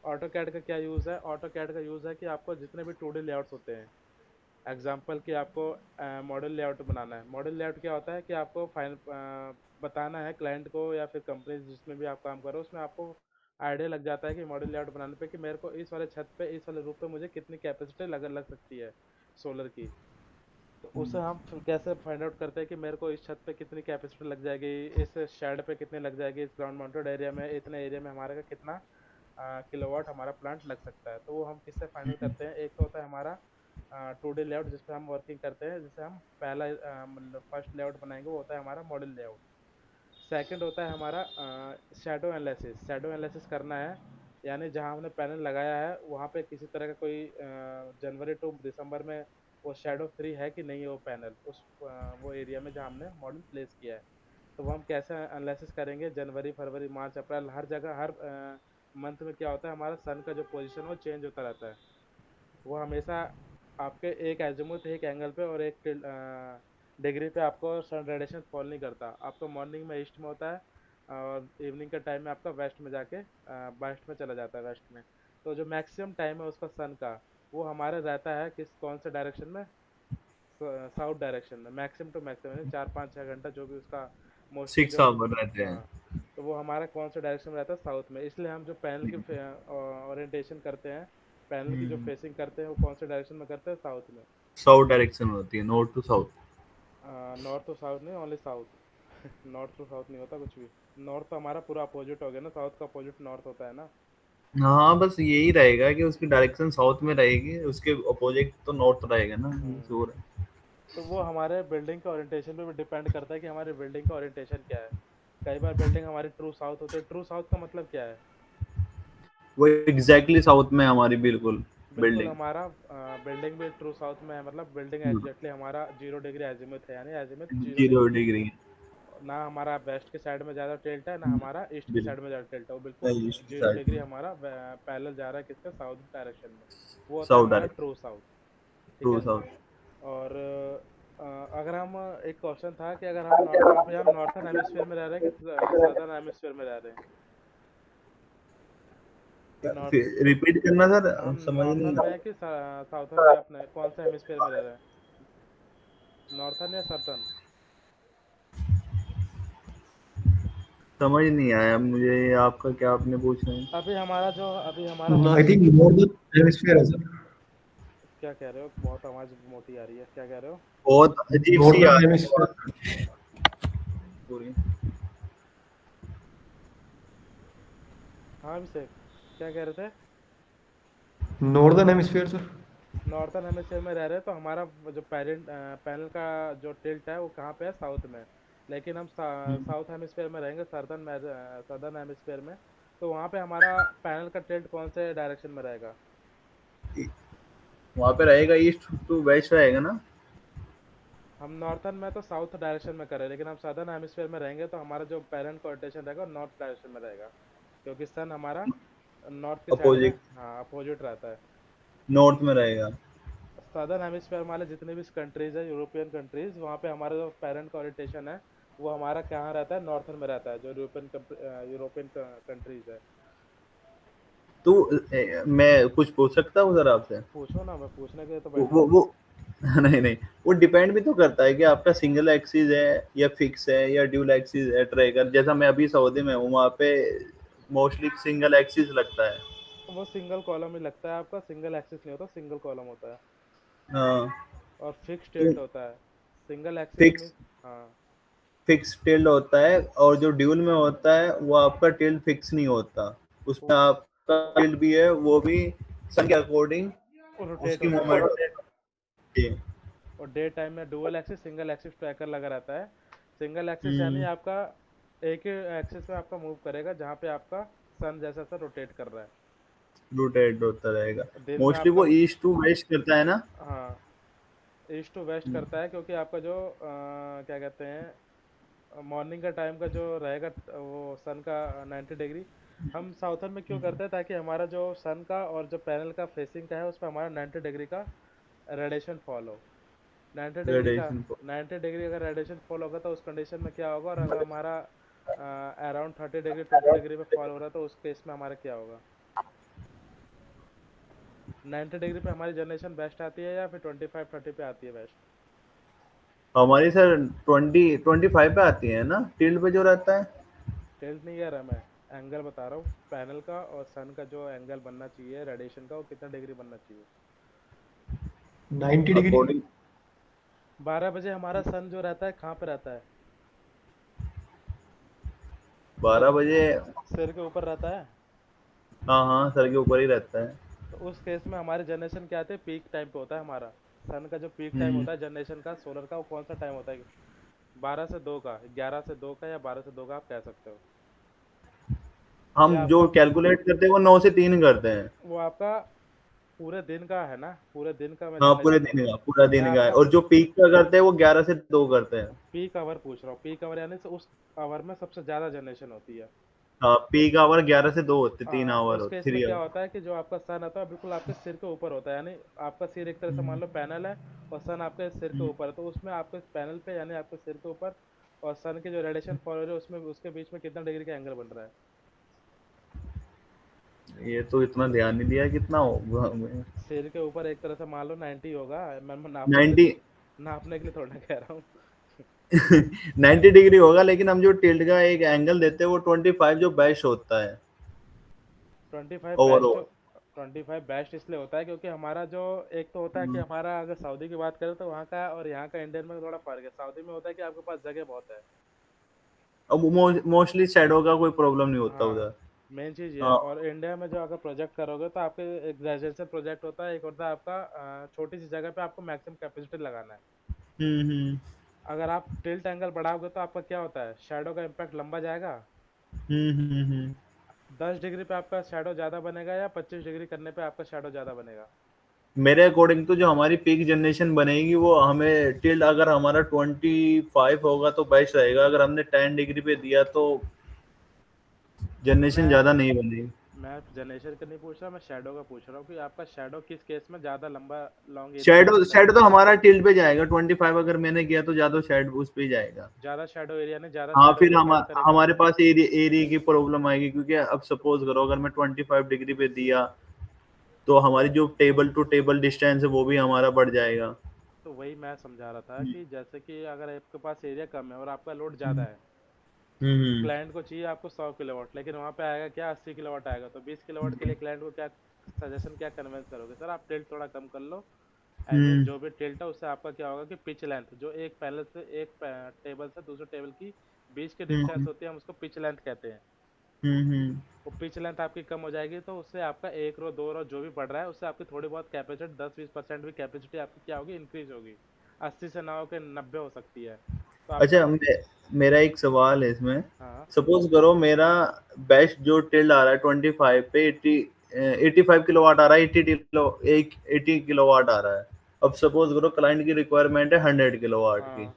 Auto CAD का क्या use है? ऑटो कैड का यूज़ है कि आपको जितने भी 2D लेआउट्स होते हैं, एग्जाम्पल कि आपको मॉडल लेआउट बनाना है। मॉडल लेआउट क्या होता है कि आपको बताना है क्लाइंट को या फिर कंपनी जिसमें भी आप काम करो, उसमें आपको आइडिया लग जाता है कि मॉडल लेआउट बनाने पे कि मेरे को इस वाले छत पे, इस वाले रूफ पे मुझे कितनी कैपेसिटी लग लग सकती है सोलर की। तो उसे हम कैसे फाइंड आउट करते हैं कि मेरे को इस छत पे कितनी कैपेसिटी लग जाएगी, इस शेड पे कितनी लग जाएगी, इस ग्राउंड माउंटेड एरिया में, इतने एरिया में हमारे का कितना किलोवाट हमारा प्लांट लग सकता है। तो वो हम किससे फाइनल करते हैं? एक तो होता है हमारा 2D लेआउट जिस पे हम वर्किंग करते हैं, जिसे हम पहला मतलब फर्स्ट लेआउट बनाएंगे, वो होता है हमारा मॉडल लेआउट। सेकंड होता है हमारा शैडो एनालिसिस। शैडो एनालिसिस करना है, यानी जहाँ हमने पैनल लगाया है वहाँ पे किसी तरह का कोई जनवरी टू दिसंबर में वो शैडो फ्री है कि नहीं है वो पैनल, उस वो एरिया में जहाँ हमने मॉडल प्लेस किया है। तो वो हम कैसे एनालिसिस करेंगे? जनवरी, फरवरी, मार्च, अप्रैल, हर जगह हर मंथ में क्या होता है, हमारा सन का जो पोजीशन है वो चेंज होता रहता है। वो हमेशा आपके एक एजिमुथ, एक एंगल पे और एक डिग्री पे आपको सन रेडिएशन फॉल नहीं करता। आपका मॉर्निंग में ईस्ट में होता है और इवनिंग के टाइम में आपका वेस्ट में जाके वेस्ट में चला जाता है, वेस्ट में। तो जो मैक्सिमम टाइम है उसका सन का, वो हमारे रहता है किस कौन से डायरेक्शन में? साउथ डायरेक्शन में, मैक्सिमम टू मैक्सिमम, 4-5-6 घंटा जो भी उसका मोस्टली 6 आवर रहते हैं। हाँ। तो वो हमारा कौन सा डायरेक्शन में रहता है? साउथ में। इसलिए हम जो पैनल की ओरिएंटेशन करते हैं, पैनल की जो फेसिंग करते हैं, वो कौन से डायरेक्शन में करते हैं? साउथ में। साउथ डायरेक्शन होती है, north to south. North to south नहीं, only south. North to south नहीं होता कुछ भी। नॉर्थ तो हमारा पूरा अपोजिट हो गया ना, साउथ का अपोजिट नॉर्थ होता है ना। हाँ, बस यही रहेगा कि उसकी डायरेक्शन साउथ में रहेगी, उसके अपोजिट तो नॉर्थ रहेगा ना, ये हम्म। श्योर है। तो वो हमारे बिल्डिंग के ओरिएंटेशन पे भी डिपेंड करता है कि हमारी बिल्डिंग का ओरिएंटेशन क्या है। कई बार बिल्डिंग हमारी ट्रू साउथ होती है। ट्रू साउथ का मतलब क्या है? वो एग्जैक्टली साउथ में है हमारी, बिल्कुल बिल्कुल, बिल्डिंग। हमारा बिल्डिंग भी ट्रू साउथ में है, मतलब बिल्डिंग एग्जैक्टली हमारा 0 डिग्री एजिमुथ है, यानी एजिमुथ जीरो 0 डिग्री डिग्री। ना हमारा वेस्ट के साइड में ज़्यादा टिल्ट है, ना हमारा ईस्ट के साइड में बिल्कुल ज़्यादा टिल्ट है। वो बिल्कुल नहीं, ईस्ट की 0 डिग्री साइड, हमारा पैरेलल जा रहा है किसके? साउथ डायरेक्शन में। वो होता है साउथ हमारा डायरेक्शन, ट्रू साउथ। ठीक ट्रू है। साउथ। और अगर हम, एक क्वेश्चन था कि अगर हम अभी हम नॉर्थन हेमिस्फीयर में रह रहे हैं कि सदर्न हेमिस्फीयर में रह रहे हैं? नॉर्थ रिपीट करना सर, हम समझ नहीं नॉर्थन में है आया। कि साउथन में? अपने कौन से हेमिस्फीयर में रह रहे हैं? नॉर्थन या सदर्न? समझ नहीं आया मुझे, आपका क्या आपने पूछना है? अभी हमारा I think hemisphere. Northern hemisphere है सर। क्या कह रहे हो? बहुत आवाज मोटी आ रही है, क्या कह रहे हो? बहुत अजीब सी आ नॉर्दर्न रही है हेमिस्फीयर। आवाज पूरी। हाँ अभिषेक, क्या कह रहे थे? Northern hemisphere sir. Northern hemisphere में रह रहे हैं तो हमारा जो पैनल का जो टिल्ट है वो कहाँ पे है? साउथ में। लेकिन हम साउथ हेमिस्फीयर में रहेंगे, सदर्न हेमिस्फीयर में। तो वहाँ पे हमारा पैनल का टिल्ट कौन से डायरेक्शन में रहेगा? वहां पे रहेगा ईस्ट टू वेस्ट रहेगा ना। हम नॉर्थन में तो साउथ डायरेक्शन में करें, लेकिन हम सदर्न हेमिस्फीयर में रहेंगे तो हमारा जो पैरेंट का रोटेशन रहेगा नॉर्थ डायरेक्शन में रहेगा, क्योंकि सन हमारा नॉर्थ की साइड में, अपोजिट, हाँ, अपोजिट रहता है। नॉर्थ में रहेगा। सदर्न हेमिस्फीयर वाले जितने भी कंट्रीज है, यूरोपियन कंट्रीज, वहाँ पे हमारा जो पेरेंट का ओरिएंटेशन है वो हमारा कहाँ रहता है? नॉर्थन में रहता है, जो यूरोपियन कंट्रीज है। तो मैं कुछ पूछ सकता हूँ सर आपसे? पूछो ना, मैं पूछने के लिए तो बैठा वो हूँ। वो नहीं नहीं, वो डिपेंड भी तो करता है कि आपका सिंगल एक्सिस है या फिक्स है या ड्यूल एक्सिस है ट्रैकर। जैसा मैं अभी सऊदी में हूँ, वहाँ पे मोस्टली सिंगल एक्सिस लगता है। वो सिंगल कॉलम ही लगता है आपका, सिंगल एक्सिस नहीं होता, सिंगल कॉलम होता है। हाँ। और फिक्स तो टिल्ट होता है। सिंगल एक्सिस में, फिक्स हाँ। फिक्स टिल्ड होता है, और जो ड्यूल में होता है वो आपका टिल्ड फिक्स नहीं होता। उसमें आपका टिल्ड भी है, वो भी सन के अकॉर्डिंग रोटेट उसकी होता है। मूवमेंट होती है। और डे टाइम में dual axis, single axis tracker लगा रहता है। सिंगल एक्सिस यानी हम्म, आपका एक ही एक्सिस में आपका मूव करेगा, जहाँ पे आपका सन जैसा सा रोटेट कर रहा है। रोटेट होता रहेगा। दिन में मोस्टली आपका, वो ईस्ट टू वेस्ट करता है ना। हाँ, ईस्ट टू वेस्ट करता है, क्योंकि आपका जो क्या कहते हैं, मॉर्निंग का टाइम का जो रहेगा वो सन का 90 डिग्री। हम साउथर्न में क्यों करते हैं? ताकि हमारा जो सन का और जो पैनल का फेसिंग का है उस पर हमारा 90 डिग्री का रेडिएशन फॉल हो। 90 डिग्री का, रेडिएशन। 90 डिग्री अगर रेडिएशन फॉल होगा तो उस कंडीशन में क्या होगा? और अगर हमारा अराउंड 30 डिग्री 20 डिग्री पे फॉल हो रहा है तो उस केस में हमारा क्या होगा? 90 डिग्री पे हमारी जनरेशन बेस्ट आती है या फिर 25-30 पे आती है बेस्ट? हमारी सर 20-25 पे आती है ना, टिल्ट पे जो रहता है। टिल्ट नहीं कह रहा मैं, एंगल बता रहा हूँ पैनल का और सन का जो एंगल बनना चाहिए रेडिएशन का, वो कितना डिग्री बनना चाहिए? 90 डिग्री। अकॉर्डिंग 12 बजे हमारा सन जो रहता है कहाँ पे रहता है? 12 सिर बजे। सिर के ऊपर रहता है। हाँ हाँ, सर के ऊपर ही रहता है। तो उस केस में हमारी जनरेशन क्या आती है, पीक टाइम पे होता है हमारा। सन का जो पीक टाइम हम्म। होता है जनरेशन का सोलर का, वो कौन सा टाइम होता है? 12 से 2 का, 11 से 2 का, या 12 से 2 का, आप कह सकते हो। ये हम जो आपका कैलकुलेट करते हैं वो 9 से 3 करते हैं। वो आपका पूरे दिन का है ना, पूरे दिन का मैं हाँ, पूरे जनरेशन बोल दिन रहा हूँ। का, पूरा मैं दिन का है। आपका और जो पीक का करते हैं वो 11 से 2 करते हैं। पीक आवर पूछ रहा हूँ, पीक आवर यानी से उस आवर में सबसे ज्यादा जनरेशन होती है। हाँ, पीक आवर 11 से 2 होते, तीन हाँ, आवर उस होते, केस में 3 क्या आवर। होता है कि जो आपका सन आता है बिल्कुल आपके सिर के ऊपर होता है, यानी आपका सिर एक तरह से मान लो पैनल है और सन आपके सिर के ऊपर है, तो उसमें आपके पैनल पे यानी आपके सिर के ऊपर और सन के जो रेडिएशन फॉल हो रही है उसमें उसके बीच में कितना डिग्री का एंगल बन रहा है? ये तो इतना ध्यान नहीं दिया कितना होगा हमें। सिर के ऊपर एक तरह से मान लो 90 होगा। मैं नापने के 90। लिए नापने के लिए थोड़ा कह रहा हूँ। 90 डिग्री होगा, लेकिन हम जो टिल्ट का एक एंगल देते हैं वो 25 जो बेस्ट होता है 25 बेस्ट। ओवरऑल। 25 बेस्ट इसलिए होता है क्योंकि हमारा जो एक तो होता है कि हमारा अगर सऊदी की बात करें तो वहाँ का और यहाँ का इंडियन में थोड़ा फर्क है। सऊदी में होता है कि आपके पास जगह बहुत है। अब मोस्टली शैडो का कोई प्रॉब्लम नहीं होता हाँ, उधर। मेन चीज़ ये है। हाँ। और इंडिया में जो अगर प्रोजेक्ट करोगे तो आपके एक रेजिडेंशियल प्रोजेक्ट होता है, एक होता है आपका छोटी सी जगह पे आपको मैक्सिमम कैपेसिटी लगाना है। हम्म। अगर आप टिल्ट एंगल बढ़ाओगे तो आपका क्या होता है, शैडो का इम्पैक्ट लंबा जाएगा। हम्म। 10 डिग्री पे आपका शैडो ज़्यादा बनेगा या 25 डिग्री करने पे आपका शैडो ज़्यादा बनेगा? मेरे अकॉर्डिंग तो जो हमारी पीक जनरेशन बनेगी वो हमें टिल्ट अगर हमारा 25 होगा तो बेस्ट रहेगा। अगर हमने 10 डिग्री पे दिया तो जनरेशन मैं ज्यादा नहीं बनेगी। मैं जनरेशन का नहीं पूछ रहा, मैं शैडो का पूछ रहा हूँ कि आपका शैडो किस केस में ज़्यादा लंबा long area shadow cover shadow करेगा। तो हमारा टिल्ट पे जाएगा। 25 अगर मैंने किया तो ज्यादा शेड उस पे ही जाएगा। ज़्यादा शैडो एरिया ने ज़्यादा हाँ, शैडो फिर को कट करेगा। हमारे पास एरिया की प्रॉब्लम आएगी, क्योंकि अब सपोज करो अगर मैं 25 डिग्री पे दिया तो हमारी जो टेबल टू टेबल डिस्टेंस है वो भी हमारा बढ़ जाएगा। तो वही मैं समझा रहा था हम्म। कि जैसे कि अगर आपके पास एरिया कम है और आपका लोड ज़्यादा है, हम्म। क्लाइंट को चाहिए आपको 100 किलोवाट, लेकिन वहाँ पे आएगा क्या, 80 किलोवाट आएगा, तो 20 किलोवाट के लिए क्लाइंट को क्या सजेशन, क्या कन्विंस करोगे, सर आप टिल्ट थोड़ा कम कर लो। आई मीन हम्म। जो भी टिल्ट है उससे आपका क्या होगा कि पिच लेंथ जो एक पैनल से एक टेबल से दूसरे टेबल की बीच की डिस्टेंस हम्म। होती है, हम उसको पिच लेंथ कहते हैं। हम्म। वो पिच लेंथ आपकी कम हो जाएगी तो उससे आपका एक रो दो रो जो भी बढ़ रहा है उससे आपकी थोड़ी बहुत कैपेसिटी 10-20% भी कैपेसिटी आपकी क्या होगी, इंक्रीज होगी। 80 से ना होकर 90 हो सकती है। तो आपका अच्छा, मेरा एक सवाल है इसमें। हाँ सपोज करो मेरा बेस्ट जो टिल्ड आ रहा है 25 पे 85 किलोवाट आ रहा है, 80 किलोवाट आ रहा है। अब सपोज करो क्लाइंट की रिक्वायरमेंट है 100 किलोवाट की। हाँ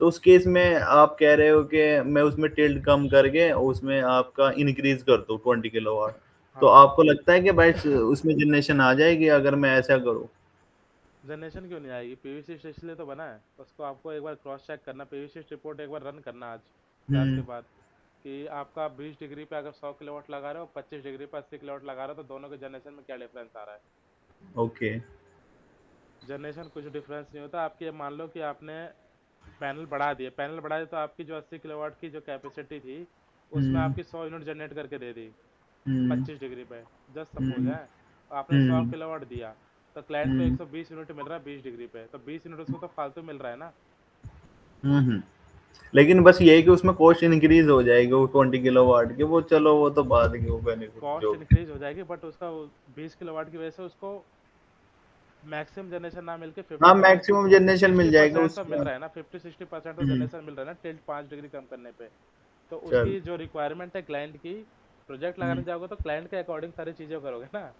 तो उस केस में आप कह रहे हो कि मैं उसमें टिल्ड कम करके उसमें आपका इंक्रीज कर दूं 20 किलोवाट। तो हाँ। आपको लगता है कि बेस्ट उसमें जनरेशन आ जाएगी अगर मैं ऐसा करूं? जनरेशन क्यों नहीं आएगी, पीवीसी इसलिए तो बना है। उसको आपको एक बार क्रॉस चेक करना, पीवीसी रिपोर्ट एक बार रन करना आज क्लास के हम्म। बाद, कि आपका 20 डिग्री पे अगर 100 किलोवाट लगा रहे हो, 25 डिग्री पे 80 किलोवाट लगा रहे हो, तो दोनों के जनरेशन में क्या डिफरेंस आ रहा है। ओके। जनरेशन कुछ डिफरेंस नहीं होता। आपकी मान लो कि आपने पैनल बढ़ा दिए तो आपकी जो 80 किलोवाट की जो कैपेसिटी थी उसमें हम्म। आपकी 100 यूनिट जनरेट करके दे दी हम्म। 25 डिग्री पे, जस्ट सपोज हम्म। है। आपने सौ हम्म। किलोवाट दिया तो क्लाइंट को हम्म। 120 यूनिट मिल रहा है 20 डिग्री पे, तो 20 यूनिट उसको तो फालतू मिल रहा है ना। हम्म। लेकिन बस ये है कि उसमें कॉस्ट इंक्रीज हो जाएगी वो 20 किलोवाट की, वो चलो वो तो बाद की, वो बेनिफिट कॉस्ट जो। इंक्रीज हो जाएगी बट उसका 20 किलोवाट की वजह से उसको मैक्सिमम जनरेशन ना मिलके हाँ, 50 परसेंट मैक्सिमम जनरेशन मिल सिक्सटी जाएगा परसेंट तो मिल उसमें। रहा है ना, 50-60% तो हम्म। जनरेशन मिल रहा है ना टिल्ट 5 डिग्री कम करने पे। तो चल। उसकी जो रिक्वायरमेंट है क्लाइंट की, प्रोजेक्ट लगाने हम्म। जाओगे तो क्लाइंट के अकॉर्डिंग सारी चीज़ें करोगे ना,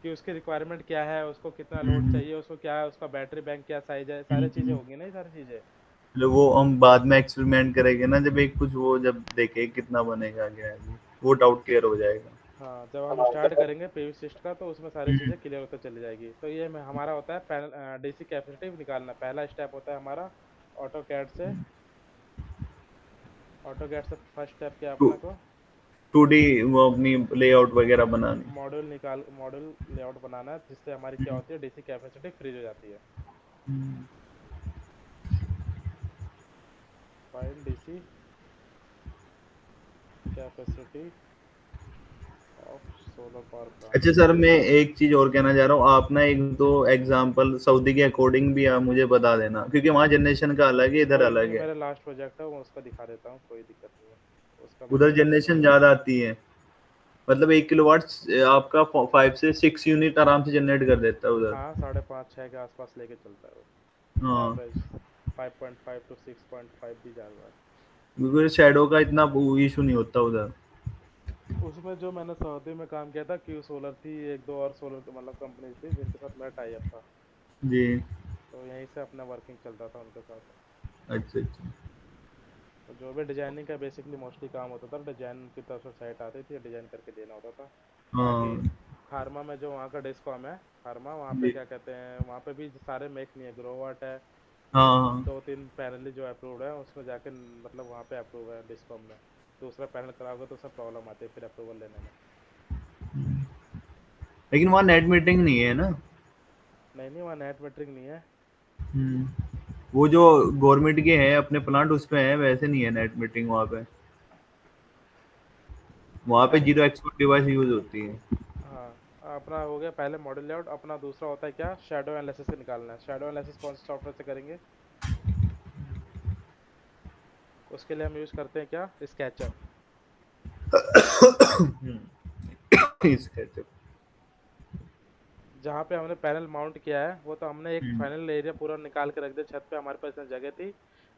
कि उसकी रिक्वायरमेंट क्या है, उसको कितना लोड हम्म। चाहिए, उसको क्या है, उसका बैटरी बैंक क्या साइज है, सारी चीज़ें हम्म। होंगी ना, ये सारी चीज़ें। मतलब वो हम बाद में एक्सपेरिमेंट करेंगे ना, जब एक कुछ वो जब देखे कितना बनेगा क्या है, वो डाउट क्लियर हो जाएगा। हाँ, जब हम स्टार्ट करेंगे पीवी सिस्ट का तो उसमें सारी हम्म। चीज़ें क्लियर होते चली जाएगी। तो ये हमारा होता है पैनल डीसी कैपेसिटी निकालना, पहला स्टेप होता है हमारा। ऑटो कैड से ऑटो कैड से फर्स्ट स्टेप क्या तो अपना को, 2D वो अपनी लेआउट वगैरह बनानी। मॉड्यूल लेआउट बनाना है, जिससे हमारी क्या होती है, डीसी कैपेसिटी फ्रीज हो जाती है। Hmm. Find DC capacity of solar power अच्छा प्लांट। सर, मैं एक चीज और कहना चाह रहा हूँ, आप ना एक दो एग्जांपल सऊदी के अकॉर्डिंग भी आप मुझे बता देना, क्योंकि वहाँ जनरेशन का अलग है, इधर कोई अलग नहीं, है। मेरा लास्ट प्रोजेक्ट है, मैं उसका दिखा देता हूँ, कोई दिक्कत नहीं है, उसका मैं उधर दिखा देता जनरेशन ज्यादा आती है, मतलब 1 किलोवाट आपका 5 से 6 यूनिट आराम से जनरेट कर देता है हूँ। उधर। हाँ, 5.5-6 के आसपास लेके चलता है वो, हाँ, एवरेज 5.5 to 6.5 भी जा रहा है। क्योंकि शैडो का इतना इशू नहीं होता उधर। उसमें जो मैंने सऊदी में काम किया था, क्यू सोलर थी, एक दो और सोलर मतलब कंपनी थी जिनके साथ मेरा टाई अप था, जी। तो यहीं से अपना वर्किंग चलता था उनके साथ। अच्छा अच्छा। तो जो भी डिजाइनिंग का बेसिकली मोस्टली काम होता था, डिजाइन की तरफ से साइट आती थी, डिजाइन करके देना होता था। बाकी हाँ खारमा में जो वहाँ का डिस्कॉम है, खारमा, वहाँ पे जी। क्या कहते हैं, वहाँ पे भी सारे मेक नहीं है, ग्रोवाट है, हाँ हाँ। दो तीन पैनल ही जो अप्रूव्ड है उसमें जाके, मतलब वहाँ पे अप्रूव है डिस्कॉम में। दूसरा पैनल कराओगे तो उसमें प्रॉब्लम आती है फिर अप्रूवल लेने में। लेकिन वहाँ नेट मीटरिंग नहीं है ना। नहीं नहीं, वहाँ नेट मीटरिंग नहीं है। हम्म। वो जो गवर्नमेंट के हैं अपने प्लांट उस पे है, वैसे नहीं है नेट मीटरिंग वहाँ पे। वहाँ पे पहले, जीरो एक्सपोर्ट डिवाइस यूज होती है। हाँ अपना हो गया पहले मॉडल लेआउट। अपना दूसरा होता है क्या, शेडो एनालिसिस से निकालना है। शेडो एनालिसिस कौन से सॉफ्टवेयर से करेंगे, उसके लिए हम यूज़ करते हैं क्या, स्केचअप। इसका तो। जहाँ पे हमने पैनल माउंट किया है वो तो हमने एक हम्म। फाइनल एरिया पूरा निकाल के रख दिया छत पे, हमारे पास इतना जगह थी,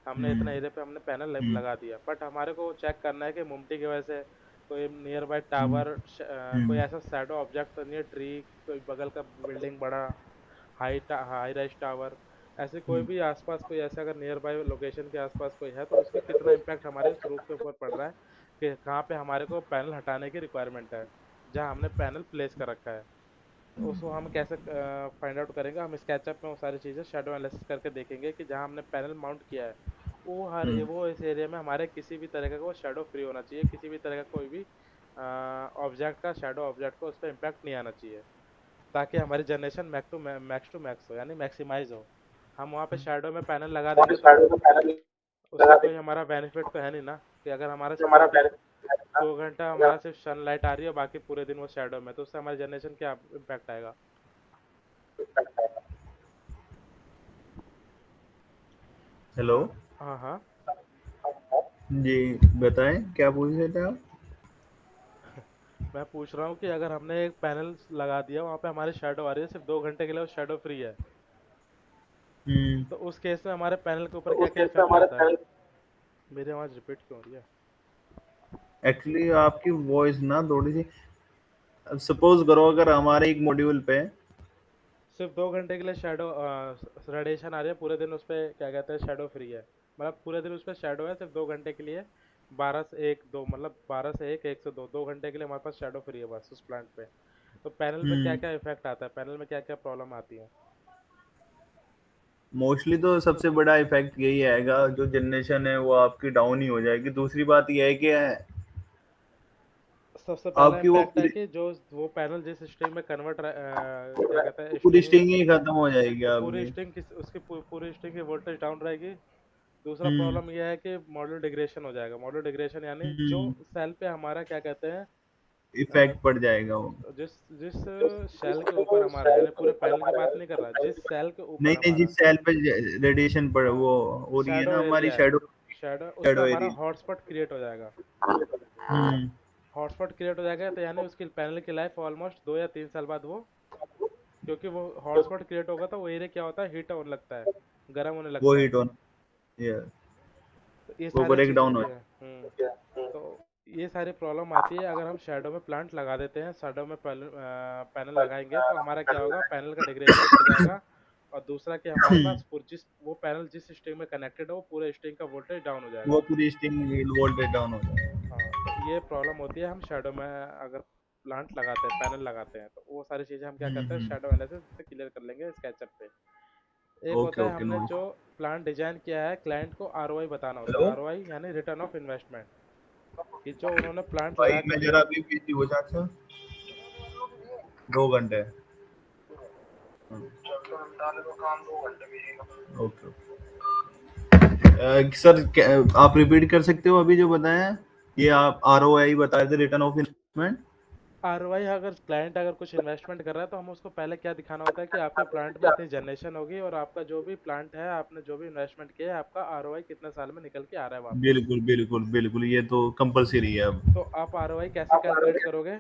हमने इतना हम्म। एरिया पे हमने पैनल हम्म। लगा दिया। बट हमारे को चेक करना है कि मुमटी की वजह से कोई नियर बाय हम्म। टावर, कोई हम्म। ऐसा शैडो ऑब्जेक्ट तो नहीं है, ट्री, कोई बगल का बिल्डिंग बड़ा, हाई राइज टावर, ऐसे कोई हम्म। भी आसपास कोई ऐसा अगर नियर बाय लोकेशन के आसपास कोई है तो उसका कितना इम्पैक्ट हमारे उस रूफ के ऊपर पड़ रहा है, कि कहाँ पे हमारे को पैनल हटाने की रिक्वायरमेंट है, जहाँ हमने पैनल प्लेस कर रखा है। तो उसको हम कैसे फाइंड आउट करेंगे, हम स्केचअप में वो सारी चीज़ें शेडो एनालिसिस करके देखेंगे कि जहाँ हमने पैनल माउंट किया है हम्म। वो इस एरिया में हमारे किसी भी तरह का वो शेडो फ्री होना चाहिए, किसी भी तरह का कोई भी ऑब्जेक्ट का शेडो ऑब्जेक्ट को उस पर इम्पैक्ट नहीं आना चाहिए, ताकि हमारी जनरेशन मैक्स टू मैक्स हो, यानी मैक्सिमाइज हो। हम वहाँ पे शेडो में पैनल लगा देंगे तो उससे कोई हमारा बेनिफिट तो है नहीं ना, कि अगर हमारा सिर्फ 2 घंटा हमारा सिर्फ सनलाइट आ रही है, बाकी पूरे दिन वो शेडो में, तो उससे हमारी जनरेशन क्या इम्पैक्ट आएगा। हेलो। हाँ हाँ हाँ। जी, बताएं क्या पूछ रहे थे आप। मैं पूछ रहा हूँ कि अगर हमने एक पैनल लगा दिया, वहाँ पे हमारी शेडो आ रही है, सिर्फ 2 घंटे के लिए वो शेडो फ्री है, हम्म। तो उस केस में हमारे पैनल के ऊपर क्या क्या इफेक्ट आता है। मेरी आवाज़ रिपीट क्यों हो रही है। एक्चुअली आपकी वॉइस ना थोड़ी सी, सपोज करो अगर हमारे एक मॉड्यूल पे। सिर्फ 2 घंटे के लिए शेडो रेडिएशन आ रही है, पूरे दिन उस पर क्या कहते हैं शेडो फ्री है, मतलब पूरे दिन उस पर शेडो है, सिर्फ 2 घंटे के लिए, 12 से 1 2, मतलब 12 से 1 1 से 2 के लिए हमारे पास शेडो फ्री है बस उस प्लांट पे। तो पैनल पे क्या हम्म। क्या इफेक्ट आता है, पैनल में क्या क्या प्रॉब्लम आती है। मोस्टली तो सबसे बड़ा इफेक्ट यही आएगा, जो जनरेशन है वो आपकी डाउन ही हो जाएगी। दूसरी बात यह है कि सबसे पहला आपकी वो इम्पैक्ट है कि जो वो पैनल जिस स्ट्रिंग में कन्वर्ट क्या कहते हैं पूरी स्ट्रिंग, स्टिंग ही खत्म हो जाएगी पूरी आपकी। स्ट्रिंग किस उसकी पूरी स्ट्रिंग की वोल्टेज डाउन रहेगी। दूसरा हम्म। प्रॉब्लम यह है कि मॉड्यूल डिग्रेशन हो जाएगा। मॉड्यूल डिग्रेशन यानी जो हम्म। सेल पे हमारा क्या कहते हैं, अ, इफेक्ट पड़ जाएगा वो। जिस जिस सेल के ऊपर हमारा, यानी पूरे पैनल की बात नहीं कर रहा, जिस सेल के नहीं ऊपर नहीं, हमारा जिस सेल पे रेडिएशन पड़ हाँ वो हो रही है शैडो ना हमारी एरिया है, शेडो। शैडो उस पर शेडो हमारा एरिया। हॉटस्पॉट क्रिएट हो जाएगा। हम्म। हॉटस्पॉट क्रिएट हो जाएगा तो यानी उसकी पैनल की लाइफ ऑलमोस्ट 2 या 3 साल बाद वो, क्योंकि वो हॉटस्पॉट क्रिएट होगा तो वो एरिया क्या होता है, हीट होने लगता है, गर्म होने वो लगता है। Heat on. ये तो ये वो सारी ब्रेक चीज़ें डाउन हो। भी है। तो ये सारी प्रॉब्लम आती है अगर हम शैडो में प्लांट लगा देते हैं। शैडो में पैनल लगाएंगे तो हमारा क्या होगा, पैनल का डिग्रेशन बढ़ जाएगा, और दूसरा कि हमारे पास जिस वो पैनल जिस स्ट्रिंग में कनेक्टेड है वो पूरे स्ट्रिंग का वोल्टेज डाउन हो वो जाएगा। पूरी स्टिंग वोल्टेज डाउन हो जाएगा। हाँ, तो ये प्रॉब्लम होती है हम शैडो में अगर प्लांट लगाते हैं, पैनल लगाते हैं, तो वो सारी चीज़ें हम क्या करते हैं, शैडो एनालिसिस से क्लियर कर लेंगे स्केचअप पे। एक ओके होता है ओके, हमने नो। जो प्लांट डिजाइन किया है, क्लाइंट को आरओआई बताना होता है, हेलो। आरओआई यानी रिटर्न ऑफ इन्वेस्टमेंट। कि जो उन्होंने प्लांट भाई लगा मैं के जरा अभी बिजी हो जाता 2 घंटे। ओके। सर आप रिपीट कर सकते हो अभी जो बताया है? ये आप ROI बताए थे, रिटर्न ऑफ इन्वेस्टमेंट। आरओआई, अगर क्लाइंट अगर कुछ इन्वेस्टमेंट कर रहा है तो हम उसको पहले क्या दिखाना होता है कि आपके प्लांट में इतनी जनरेशन होगी और आपका जो भी प्लांट है, आपने जो भी इन्वेस्टमेंट किया है, आपका आरओआई कितने साल में निकल के आ रहा है वापस। बिल्कुल बिल्कुल बिल्कुल, ये तो कंपलसरी है अब। तो आप आरओआई कैसे कैलकुलेट करोगे?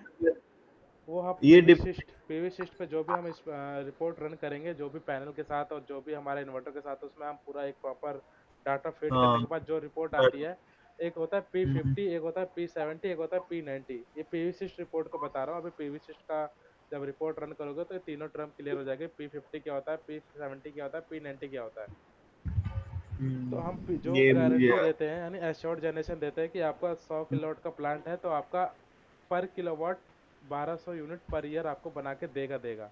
वो आप ये डिप पीवी सिस्ट पे जो भी हम इस रिपोर्ट रन करेंगे, जो भी पैनल के साथ और जो भी हमारा इन्वर्टर के साथ, उसमें हम पूरा एक प्रॉपर डाटा फीड करने हाँ। के बाद जो रिपोर्ट आती है, एक होता है P50, एक होता है P70, एक होता है P90। ये पीवी सिस्ट रिपोर्ट को बता रहा हूँ। अभी पीवी सिस्ट का जब रिपोर्ट रन करोगे तो ये तीनों टर्म क्लियर हो जाएंगे। P50 क्या होता है, P70 क्या होता है, P90 क्या होता है। तो हम जो ये गारंटी देते हैं, यानी एश्योर्ड जनरेशन देते हैं कि आपका 100 किलोवाट का प्लांट है तो आपका पर किलोवाट 1200 यूनिट पर ईयर आपको बना के देगा।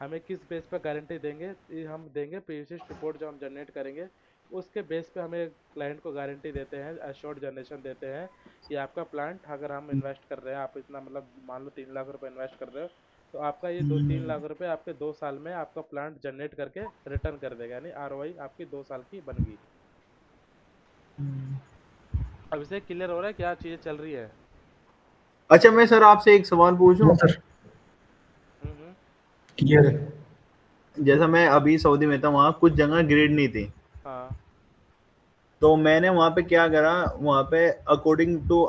हमें किस बेस पे गारंटी देंगे? ये हम देंगे पीवीसी रिपोर्ट जो हम जनरेट करेंगे, उसके बेस पे हमें क्लाइंट को गारंटी देते हैं, एश्योर्ड जनरेशन देते हैं कि आपका प्लांट, अगर हम इन्वेस्ट कर रहे हैं, आप इतना मतलब मान लो 3 लाख रुपए इन्वेस्ट कर रहे हो, तो आपका ये 2-3 लाख रुपए आपके 2 साल में आपका प्लांट जनरेट करके रिटर्न कर देगा, यानी आरओआई आपकी 2 साल की बन गई। अब इसे क्लियर हो रहा है क्या चीजें चल रही है? अच्छा, मैं सर आपसे एक सवाल पूछूं। हाँ सर, हम्म। क्लियर है। जैसा मैं अभी सऊदी में था, वहाँ कुछ जगह ग्रिड नहीं थी, हाँ। तो मैंने वहाँ पे क्या करा, वहाँ पे अकॉर्डिंग टू,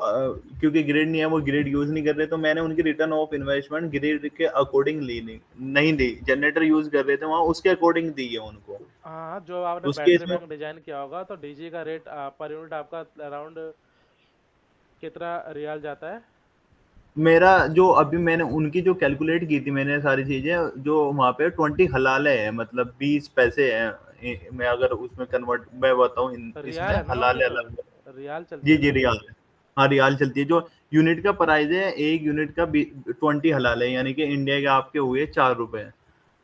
क्योंकि ग्रिड नहीं है, वो ग्रिड यूज नहीं कर रहे, तो मैंने उनकी रिटर्न ऑफ इन्वेस्टमेंट ग्रिड के अकॉर्डिंग ली नहीं दी। जनरेटर यूज कर रहे थे वहाँ, उसके अकॉर्डिंग दी है उनको। हाँ, जो आपने उस केस बैटरी में बैंक डिजाइन किया होगा तो डीजी का रेट पर यूनिट आपका अराउंड कितना रियाल जाता है? मेरा जो अभी मैंने उनकी जो कैलकुलेट की थी, मैंने सारी चीजें जो वहाँ पे 20 हलाले है, मतलब 20 पैसे हैं। मैं अगर उसमें कन्वर्ट मैं बताऊँ इसमें रियाल है ना वहाँ पे? हलाले तो अलग। रियाल चलती जी है जी ना? रियाल है। हाँ रियाल चलती है। जो यूनिट का प्राइस है, एक यूनिट का 20 हलाल है, यानी कि इंडिया के आपके हुए 4 रुपए।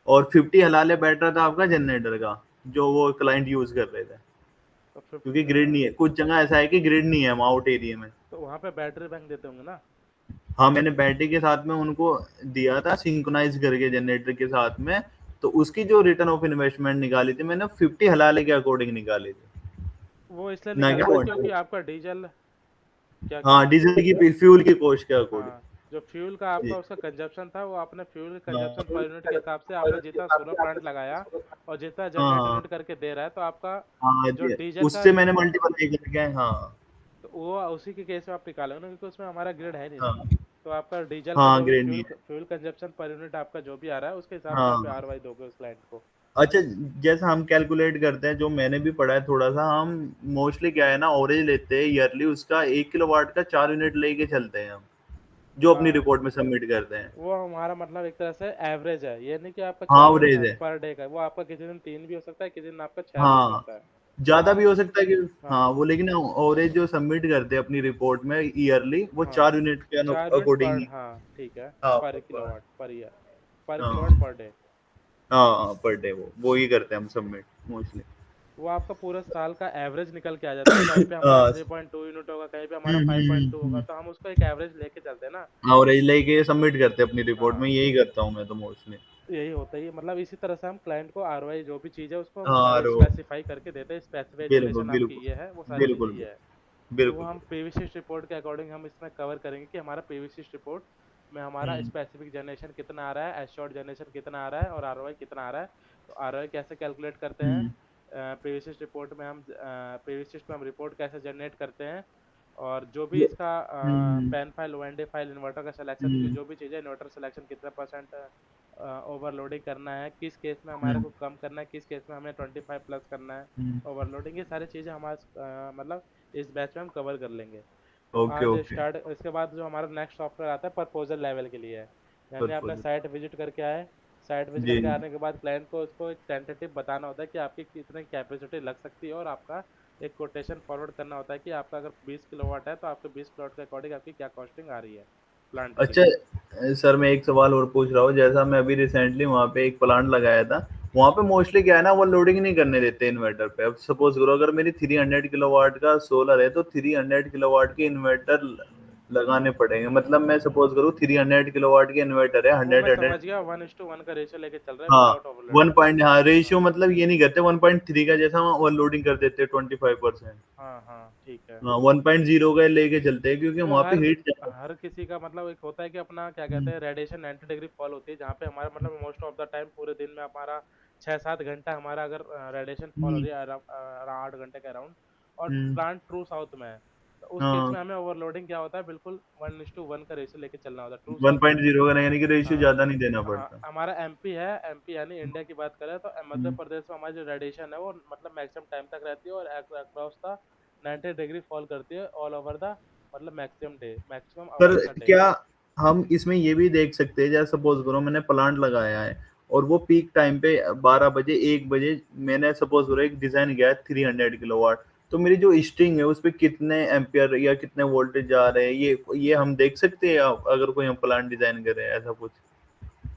और 50 हलाल है बैठ रहा था आपका जनरेटर का, जो वो क्लाइंट यूज कर रहे थे, तो क्योंकि 50, ग्रिड नहीं है। कुछ जगह ऐसा है कि ग्रिड नहीं है वहाँ आउट एरिया में। तो वहाँ पे बैटरी बैंक देते होंगे ना? हाँ, मैंने बैटरी के साथ में उनको दिया था सिंक्रोनाइज करके जनरेटर के साथ में। तो उसकी जो रिटर्न ऑफ इन्वेस्टमेंट निकाली थी मैंने 50 हलाले के अकॉर्डिंग निकाली थी, वो इसलिए ना कि निकाला था 20। क्योंकि आपका डीजल, क्या क्या? हाँ, डीजल की फ्यूल की कॉस्ट के अकॉर्डिंग। हाँ, जो फ्यूल का आपका जी। उसका कंजप्शन था, वो आपने फ्यूल कंजप्शन हाँ पर यूनिट के हिसाब से आपने जितना सोलर प्लांट लगाया और जितना हाँ जनरेट यूनिट हाँ करके दे रहा है, तो आपका हाँ जो जी, डीजल का, उससे मैंने मल्टीपल ले करके। हाँ तो वो उसी के केस में आप निकालोगे ना, क्योंकि उसमें हमारा ग्रिड है नहीं ना। हाँ तो आपका डीजल का हाँ जो भी ग्रेड नहीं फ्यूल है। फ्यूल कंजप्शन पर यूनिट आपका जो भी आ रहा है, उसके हिसाब से आप हाँ। आरवाई दोगे उस क्लाइंट को। अच्छा, जैसा हम कैलकुलेट करते हैं, जो मैंने भी पढ़ा है थोड़ा सा, हम मोस्टली क्या है ना, ओवरेज लेते हैं ईयरली उसका 1 किलोवाट का 4 यूनिट लेके चलते हैं हम, जो अपनी हाँ, रिपोर्ट में सबमिट करते हैं। वो हमारा मतलब एक तरह से एवरेज है, ये नहीं कि आपका हाँ 4 यूनिट एवरेज है है। पर डे का। वो आपका किसी दिन 3 भी हो सकता है, किसी दिन आपका 6 भी हो हाँ, सकता है। वो ज्यादा भी हम, हो सकता है कि हाँ हाँ वो, लेकिन ओवरेज जो सबमिट करते हैं अपनी रिपोर्ट में ईयरली, वो हाँ, 4 यूनिट के 4 यूनिट अकॉर्डिंग पर, ही। हाँ ठीक है, हाँ पर किलोवाट पर ईयर, पर किलोवाट हाँ पर डे। हाँ पर डे वो ही करते हैं हम सबमिट मोस्टली। वो आपका पूरे साल का एवरेज निकल के आ जाता है। कहीं पे हमारा हाँ। 3.2 यूनिट होगा, कहीं पे हमारा 5.2 होगा, हम्म। तो हम उसको एक एवरेज लेके चलते हैं ना। एवरेज लेके सबमिट करते हैं अपनी रिपोर्ट में, हाँ, यही करता हूँ मैं तो मोस्टली। यही होता ही है। मतलब इसी तरह से हम क्लाइंट को आरओआई जो भी चीज़ है उसको हाँ रो स्पेसिफाई करके देते हैं, स्पेसिफाई बिल्कुल जनरेशन आपकी बिल्कुल ये है, वो सारी चीज़ें बिल्कुल ये है। तो वो बिल्कुल। हम पीवीसी रिपोर्ट के अकॉर्डिंग हम इसमें कवर करेंगे कि हमारा पीवीसी रिपोर्ट में हमारा हम्म स्पेसिफिक जनरेशन कितना आ रहा है, एश्योर्ड जनरेशन कितना आ रहा है, और आरओआई कितना आ रहा है। तो आरओआई कैसे कैलकुलेट करते हैं? हम्म पीवीसी रिपोर्ट में हम पीवीसी पे हम रिपोर्ट कैसे जनरेट करते हैं, और जो भी इसका हम्म पेन फाइल, ओएनडी फाइल, इन्वर्टर का सिलेक्शन की हम्म जो भी चीज़ें, इन्वर्टर सिलेक्शन कितना परसेंट ओवरलोडिंग करना है, किस केस में हमारे हम्म को कम करना है, किस केस में हमें 25 प्लस करना है हम्म। ओवरलोडिंग, ये सारी चीज़ें हमारे मतलब इस बैच में हम कवर कर लेंगे। तो ओके आज ओके। स्टार्ट, इसके बाद जो हमारा नेक्स्ट सॉफ्टवेयर आता है प्रपोजल लेवल के लिए है। यानी आपने परफेक्ट। साइट विजिट करके आए, साइट विजिट जी करके जी। आने के बाद क्लाइंट को उसको एक टेंटेटिव बताना होता है कि आपकी कितनी कैपेसिटी लग सकती है, और आपका एक कोटेशन फॉरवर्ड करना होता है कि आपका अगर 20 किलोवाट है तो आपके 20 किलोवाट के अकॉर्डिंग आपकी क्या कॉस्टिंग आ रही है प्लांट की। अच्छा सर, मैं एक सवाल और पूछ रहा हूँ। जैसा मैं अभी रिसेंटली वहाँ पे एक प्लांट लगाया था, वहाँ पे मोस्टली क्या है ना, वो लोडिंग नहीं करने देते इन्वर्टर पे। अब सपोज करो अगर मेरी 300 किलोवाट का सोलर है, तो 300 किलोवाट की इन्वर्टर लगाने पड़ेंगे। मतलब मैं सपोज करूँ 300 किलोवाट की इन्वर्टर है, वो 100 मैं 100। समझ गया, 1:1 का रेशियो लेके चल रहा है हाँ विदाउट 1 ओवरलोडिंग। पॉइंट, हाँ रेशियो मतलब ये नहीं करते 1.3 का, जैसा हम ओवरलोडिंग कर देते हैं 25%। हाँ हाँ ठीक है। हाँ 1.0 का लेके चलते हैं, क्योंकि तो वहाँ पे हर हीट ज्यादा। हर किसी का मतलब एक होता है कि अपना क्या कहते हम्म, हैं रेडिएशन 90 डिग्री फॉल होती है, जहाँ पे हमारा मतलब मोस्ट ऑफ द टाइम पूरे दिन में हमारा 6-7 घंटा हमारा अगर रेडिएशन फॉल हो हम्म, रही है 8 घंटे के अराउंड, और हम्म, प्लांट ट्रू साउथ में है, तो उस केस हाँ में हमें ओवरलोडिंग क्या होता है, बिल्कुल 1:1 का रेशियो लेके चलना होता है ट्रू साउथ में। 1.0 का, यानी कि रेशियो हाँ ज्यादा नहीं देना हाँ, पड़ता। हमारा एमपी है, एमपी यानी इंडिया की बात करें तो मध्य हम्म, प्रदेश में हमारी जो रेडिएशन है वो मतलब मैक्सिमम टाइम तक रहती है, और अक्रॉस द 90 डिग्री फॉल करती है ऑल ओवर द मतलब मैक्सिमम डे, मैक्सिमम पर आवर्स का डे। क्या हम इसमें ये भी देख सकते हैं, जैसे सपोज करो मैंने प्लांट लगाया है और वो पीक टाइम पे 12 बजे 1 बजे मैंने सपोज करो एक डिजाइन किया है 300 किलोवाट, तो मेरी जो स्ट्रिंग है उस पे कितने एम्पियर या कितने वोल्टेज जा रहे हैं, ये हम देख सकते हैं अगर कोई हम प्लांट डिजाइन करें ऐसा कुछ।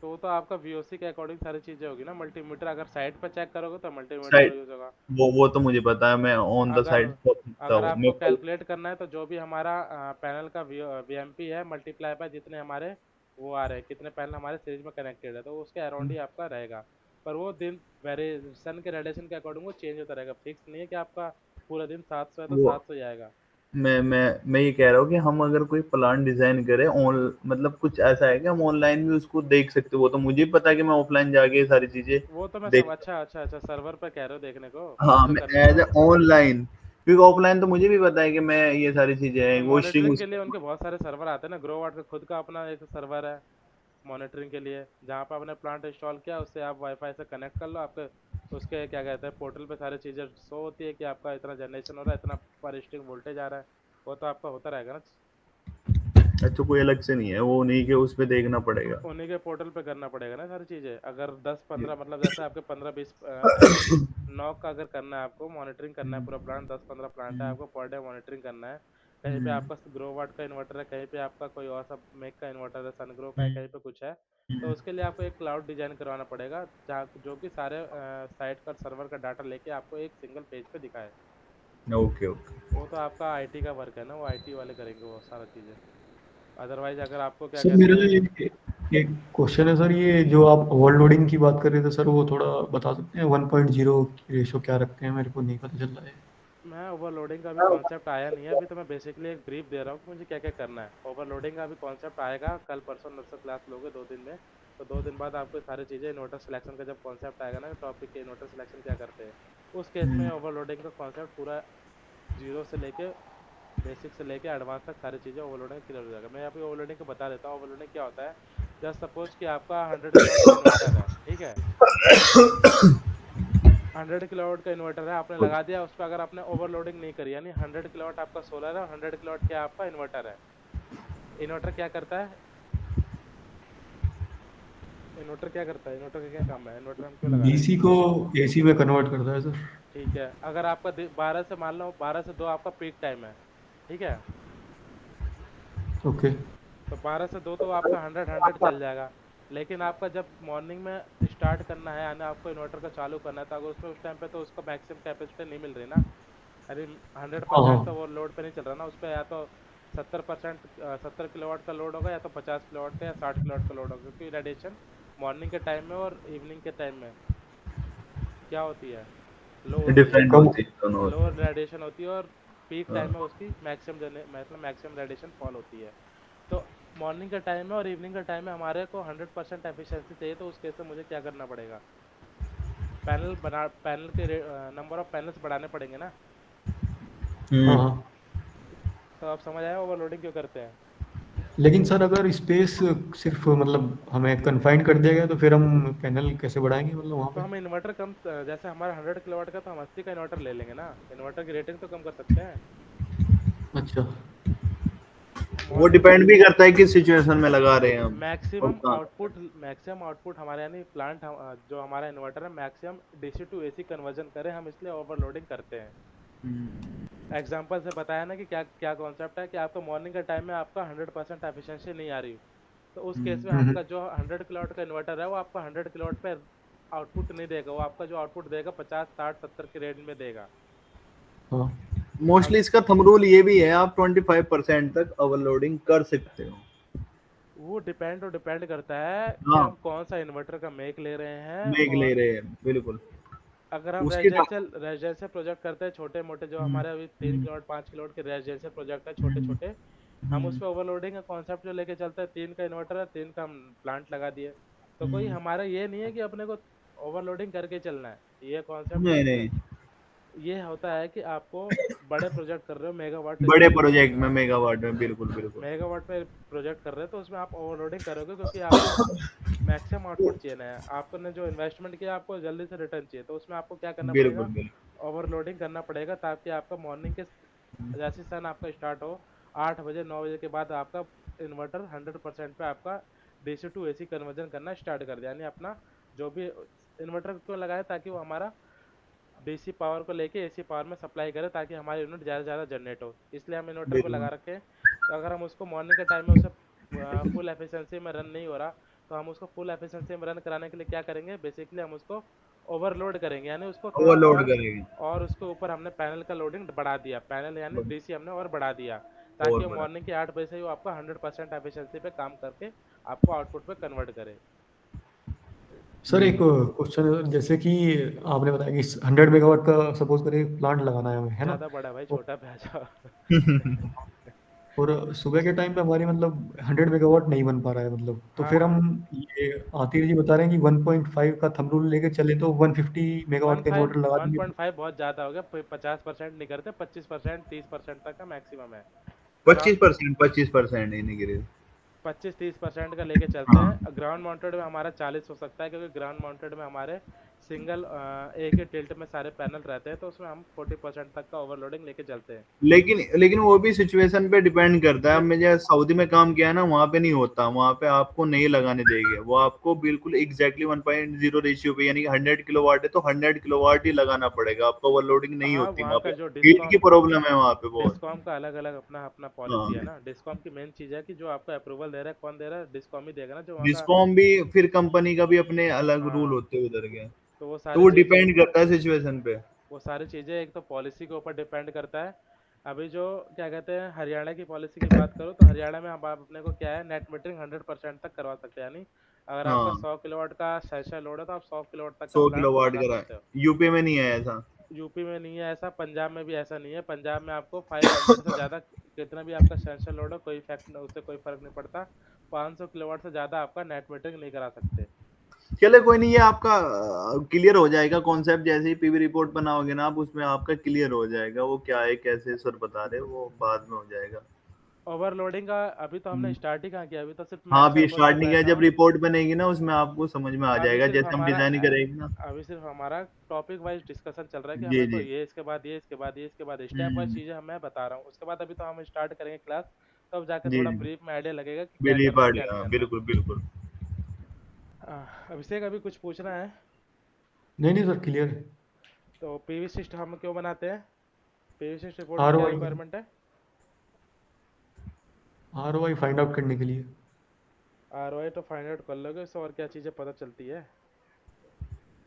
तो वो तो आपका वीओसी के अकॉर्डिंग सारी चीजें होगी ना, मल्टीमीटर अगर साइट पर चेक करोगे तो मल्टीमीटर साइड, यूज होगा। वो तो मुझे पता है, मैं ऑन द अगर साइड सकता अगर हूँ आपको मैं कैलकुलेट करना है तो जो भी हमारा पैनल का वीएमपी है मल्टीप्लाई बाय जितने हमारे वो आ रहे हैं, कितने पैनल हमारे सीरीज में कनेक्टेड है, तो उसके अराउंड ही आपका रहेगा। पर वो दिन वेरिएशन के रेडिएशन के अकॉर्डिंग वो चेंज होता रहेगा, फिक्स नहीं है कि आपका पूरा दिन 700 है तो वो 700 ही आएगा। मैं ये कह रहा हूँ कि हम अगर कोई प्लान डिजाइन करें ऑन, मतलब कुछ ऐसा है कि हम ऑनलाइन भी उसको देख सकते हो, वो तो मुझे भी पता है कि मैं ऑफलाइन जाके ये सारी चीजें वो तो मैं सब देख। अच्छा अच्छा अच्छा सर्वर पे कह रहे हो देखने को, हाँ जो मैं करने एज को। ए ऑनलाइन, क्योंकि ऑफलाइन तो मुझे भी पता है कि मैं ये सारी चीजें तो हैं वो स्ट्रिंग मॉनिटरिंग के लिए उसके। उनके बहुत सारे सर्वर आते हैं ना, ग्रोवाट का खुद का अपना एक सर्वर है मॉनिटरिंग के लिए, जहाँ पे आपने प्लांट इंस्टॉल किया उससे आप वाईफाई से कनेक्ट कर लो, आपके उसके क्या कहते हैं पोर्टल पे सारी चीज़ें शो होती है कि आपका इतना जनरेशन हो रहा है, इतना पर स्ट्रिंग वोल्टेज आ रहा है, वो तो आपका होता रहेगा ना। अच्छा कोई अलग से नहीं है वो, नहीं कि उस पे देखना पड़ेगा। उन्हीं के पोर्टल पे करना पड़ेगा ना सारी चीज़ें, अगर 10-15 मतलब जैसे आपके 15-20 ऐसे नॉक का अगर करना है आपको मॉनिटरिंग करना है पूरा प्लांट, 10-15 प्लांट है हम्म, आपको पर डे मॉनिटरिंग करना है, कहीं पे हम्म, आपका ग्रो वाट का इन्वर्टर है, कहीं पे आपका कोई और सा मेक का इन्वर्टर है, सनग्रो का है, हम्म, कहीं पे कुछ है, तो हम्म, उसके लिए आपको एक क्लाउड डिजाइन करवाना पड़ेगा, जहाँ जो कि सारे साइट का सर्वर का डाटा लेके आपको एक सिंगल पेज पे दिखाए। Okay okay. वो तो आपका आईटी का वर्क है ना, वो आईटी वाले करेंगे वो सारा चीज़ें। अदरवाइज अगर आपको क्या सर कहते मेरा हैं। एक क्वेश्चन है सर, ये जो आप ओवरलोडिंग की बात कर रहे थे सर, वो थोड़ा बता सकते हैं 1.0 की रेशो क्या रखते हैं, मेरे को नहीं पता चल रहा है। मैं ओवरलोडिंग का अभी कॉन्सेप्ट आया नहीं है, अभी तो मैं बेसिकली एक ब्रीफ दे रहा हूँ कि मुझे क्या क्या करना है। ओवरलोडिंग का अभी कॉन्सेप्ट आएगा कल परसों नर्सर क्लास लोगे 2 दिन में, तो 2 दिन बाद आपको सारी चीज़ें इन्वर्टर सिलेक्शन का जब कॉन्सेप्ट आएगा ना टॉपिक के, इन्वर्टर सिलेक्शन क्या करते हैं, उस केस में हम्म, ओवरलोडिंग का कॉन्सेप्ट पूरा जीरो से लेके बेसिक से लेके एडवांस तक सारी चीज़ें ओवरलोडिंग क्लियर हो जाएगा। मैं अभी ओवरलोडिंग को बता देता हूँ ओवरलोडिंग क्या होता है। जस्ट सपोज कि आपका 100 किलोवाट का इन्वर्टर है, ठीक है, 100 किलोवाट का इन्वर्टर है, आपने लगा दिया उस पर, अगर आपने ओवरलोडिंग नहीं करी यानी 100 किलोवाट आपका सोलर है और 100 किलोवाट क्या आपका इन्वर्टर है। इन्वर्टर क्या करता है, इन्वर्टर क्या करता है, इन्वर्टर का क्या काम है, इन्वर्टर हम क्यों लगा रहे हैं। डीसी को एसी में कन्वर्ट करता है सर। ठीक है, अगर आपका 12 से मान लो 12 से 2 आपका पीक टाइम है, ठीक है, ओके। तो 12 से 2 तो आपका 100 चल जाएगा। लेकिन आपका जब मॉर्निंग में स्टार्ट करना है यानी आपको इन्वर्टर का चालू करना है, तो अगर उसमें उस टाइम पे तो उसका मैक्सिमम कैपेसिटी नहीं मिल रही ना, अरे हंड्रेड हाँ परसेंट तो हाँ। वो लोड पे नहीं चल रहा ना, उस पर या तो 70%, 70 किलोवाट का लोड होगा, या तो 50 किलोवाट का या 60 किलोवाट का लोड होगा, क्योंकि रेडिएशन मॉर्निंग के टाइम में और इवनिंग के टाइम में क्या होती है, लो होती है, डिफरेंट कम। होती है दोनों। लो रेडिएशन होती है, और पीक टाइम में हाँ, उसकी मैक्सिमम रेडिएशन फॉल होती है। तो मॉर्निंग के टाइम में और इवनिंग के टाइम में हमारे को 100% एफिशिएंसी चाहिए, तो उस केस में मुझे क्या करना पड़ेगा, पैनल के नंबर ऑफ पैनल्स बढ़ाने पड़ेंगे ना। हाँ हम्म, हाँ। तो आप समझ आए ओवरलोडिंग क्यों करते हैं। लेकिन सर अगर स्पेस सिर्फ मतलब हमें कन्फाइंड कर दिया गया, तो फिर हम पैनल कैसे बढ़ाएंगे मतलब वहाँ तो पे। हम इन्वर्टर कम, जैसे हमारा 100 किलोवाट का, तो हम 80 का इन्वर्टर ले लेंगे ना, इन्वर्टर की रेटिंग तो कम कर सकते हैं। अच्छा। वो डिपेंड भी करता है किस सिचुएशन में लगा रहे हैं हम और मैक्सिमम कहाँ। आउटपुट, मैक्सिमम आउटपुट हमारे यानी प्लांट जो हमारा इन्वर्टर है maximum DC to AC conversion करें हम, इसलिए ओवरलोडिंग करते हैं। हम्म, एग्जाम्पल से बताया ना कि क्या क्या कॉन्सेप्ट है, कि आपको मॉर्निंग के टाइम में आपका 100% एफिशिएंसी नहीं आ रही, तो उस केस में हम्म। आपका जो 100 किलोवाट का इन्वर्टर है वो आपका 100 किलोवाट पे आउटपुट नहीं देगा, वो आपका जो आउटपुट देगा 50 60 70 के रेंज में देगा। हाँ। मोस्टली इसका थंब रूल ये भी है, आप 25% तक ओवरलोडिंग कर सकते हो। वो डिपेंड करता है कि हाँ हम कौन सा इन्वर्टर का मेक ले रहे हैं। मेघ ले और रहे हैं बिल्कुल। अगर हम उसकी रेजिडेंशियल प्रोजेक्ट करते हैं, छोटे मोटे जो हमारे अभी 3 किलोवाट 5 किलोवाट के रेजिडेंशियल प्रोजेक्ट है, छोटे छोटे, हम उस पर ओवरलोडिंग का कॉन्सेप्ट जो लेके चलते हैं, 3 का इन्वर्टर है, 3 का हम प्लांट लगा दिए, तो कोई हमारा ये नहीं है कि अपने को ओवरलोडिंग करके चलना है, ये कॉन्सेप्ट नहीं नहीं है। नहीं, ये होता है कि आपको बड़े प्रोजेक्ट कर रहे हो, मेगावाट बड़े प्रोजेक्ट में मेगावाट में बिल्कुल बिल्कुल। मेगावाट पे प्रोजेक्ट कर रहे हो, तो उसमें आप ओवरलोडिंग करोगे, क्योंकि आपको मैक्सिमम आउटपुट चाहिए है, आपने जो इन्वेस्टमेंट किया आपको जल्दी से रिटर्न चाहिए, तो उसमें आपको क्या करना बिल्कुल पड़ेगा, बिल्कुल ओवरलोडिंग करना पड़ेगा, ताकि आपका मॉर्निंग के जैसे सन आपका स्टार्ट हो 8 बजे 9 बजे के बाद आपका इन्वर्टर 100% पे आपका डीसी टू एसी कन्वर्जन करना स्टार्ट कर दिया, यानी अपना जो भी इन्वर्टर क्यों लगाया, ताकि वो हमारा डीसी पावर को लेके एसी पावर में सप्लाई करे, ताकि हमारी यूनिट ज़्यादा से ज़्यादा जनरेट हो, इसलिए हम इन्वर्टर को लगा बिल्कुल रखे हैं। तो अगर हम उसको मॉर्निंग के टाइम में उसे फुल एफिशिएंसी में रन नहीं हो रहा, तो हम उसको फुल एफिशिएंसी में रन कराने के लिए क्या करेंगे, बेसिकली हम उसको ओवरलोड करेंगे, यानी उसको थोड़ा ओवरलोड करेगी। और उसके ऊपर हमने पैनल का लोडिंग बढ़ा दिया, पैनल यानी डीसी हमने और बढ़ा दिया, और ताकि वो बड़ा मॉर्निंग के 8 बजे से ही वो आपका 100% एफिशिएंसी पे काम करके आपको आउटपुट पे कन्वर्ट करे। सर एक बिल्कुल। क्वेश्चन है, जैसे कि आपने बताया कि 100 मेगावाट का सपोज करें प्लांट लगाना है हमें, है ना? ज़्यादा बड़ा भाई, और छोटा पे आ जाओ। और सुबह के टाइम पे हमारी मतलब 100 मेगावाट नहीं बन पा रहा है, मतलब तो हाँ फिर हाँ, हम ये आतिश जी बता रहे हैं कि 1.5 का थंब रूल लेके चले तो 150 मेगावाट वन का फाइव इन्वर्टर लगा वन देंगे पॉइंट तो। फाइव बहुत ज़्यादा हो गया, 50% नहीं करते, 25% 30% तक का मैक्सिमम है। ग्राउंड 25%, 25% ही नहीं गिरे। 25-30% का लेके चलते हाँ हैं, ग्राउंड माउंटेड में हमारा 40 हो सकता है, क्योंकि ग्राउंड माउंटेड में हमारे सिंगल एक ही टिल्ट में सारे पैनल रहते हैं, तो उसमें हम 40% तक का ओवरलोडिंग लेके चलते हैं। लेकिन लेकिन वो भी सिचुएशन पे डिपेंड करता है। अब नहीं, मैं जैसे सऊदी में काम किया है ना, वहाँ पे नहीं होता, वहाँ पे आपको नहीं लगाने देंगे, वो आपको बिल्कुल एग्जैक्टली 1.0 रेशियो पे, यानी कि 100 किलोवाट है तो 100 किलोवाट ही लगाना पड़ेगा आपको, ओवरलोडिंग नहीं हाँ होती वहाँ वहाँ पे। का जो हीट की डिस्कॉम प्रॉब्लम है वहाँ पे बहुत। डिस्कॉम का अलग अलग अपना अपना पॉलिसी है हाँ ना, डिस्कॉम की मेन चीज़ है कि जो आपको अप्रूवल दे रहा है, कौन दे रहा है, डिस्कॉम ही देगा ना, जो वहाँ का। डिस्कॉम भी, फिर कंपनी का भी अपने अलग रूल हाँ, होते हैं उधर के। तो वो तो सारी वो चीज़ें डिपेंड करता है सिचुएशन पे। वो सारी चीज़ें एक तो पॉलिसी के ऊपर डिपेंड करता है। अभी जो क्या कहते हैं, हरियाणा की पॉलिसी की बात करो, तो हरियाणा में हम आप अपने को क्या है, नेट मीटरिंग 100% तक करवा सकते हैं, यानी अगर आपका हाँ 100 किलोवाट का सेशन लोड है, तो आप 100 किलोवाट तक का 100 प्लांट किलोवाट लगा का सकते हो। यूपी में नहीं है ऐसा। यूपी में नहीं है ऐसा, पंजाब में भी ऐसा नहीं है, पंजाब में आपको 500 से ज़्यादा, कितना भी आपका सेंसर लोड हो, कोई इफेक्ट, उससे कोई फर्क नहीं पड़ता, 500 किलोवाट से ज़्यादा आपका नेट मीटरिंग नहीं करा सकते। चले कोई नहीं, ये आपका क्लियर हो जाएगा कॉन्सेप्ट, जैसे ही पीवी रिपोर्ट बनाओगे ना आप, उसमें आपका क्लियर हो जाएगा वो क्या है, कैसे सर बता रहे, वो बाद में हो जाएगा। ओवरलोडिंग का अभी तो हमने हम्म। स्टार्ट ही कहाँ किया, अभी तो सिर्फ मैं हाँ अभी एक्साम्पल पे स्टार्ट नहीं किया, बैठा जब हूँ। रिपोर्ट बनेगी ना उसमें आपको समझ में आ अभी जाएगा, सिर्फ जैसे हम हमारा डिजाइन करेंगे ना। अभी सिर्फ हमारा टॉपिक वाइज डिस्कशन चल रहा है, कि जी हमें को जी। ये इसके बाद ये इसके बाद ये इसके बाद स्टेप वाइज हम्म। चीजें मैं बता रहा हूँ, उसके बाद अभी तो हम स्टार्ट करेंगे क्लास, तब जाके जी थोड़ा जी। ब्रीफ में आइडिया लगेगा कि क्या बिल्ली करना है पार्टी, क्या नहीं हाँ करना बिल्कुल बिल्कुल। अभिषेक अभी कुछ पूछना है? नहीं नहीं सर, क्लियर है। तो पीवी सिस्ट हम क्यों बनाते हैं, पीवी सिस्ट रिपोर्ट में आर ओ क्या आई रिक्वायरमेंट है? ROI फाइंड आउट करने के लिए। आरओआई तो फाइंड आउट कर लोगे, उससे और क्या चीज़ें पता चलती है?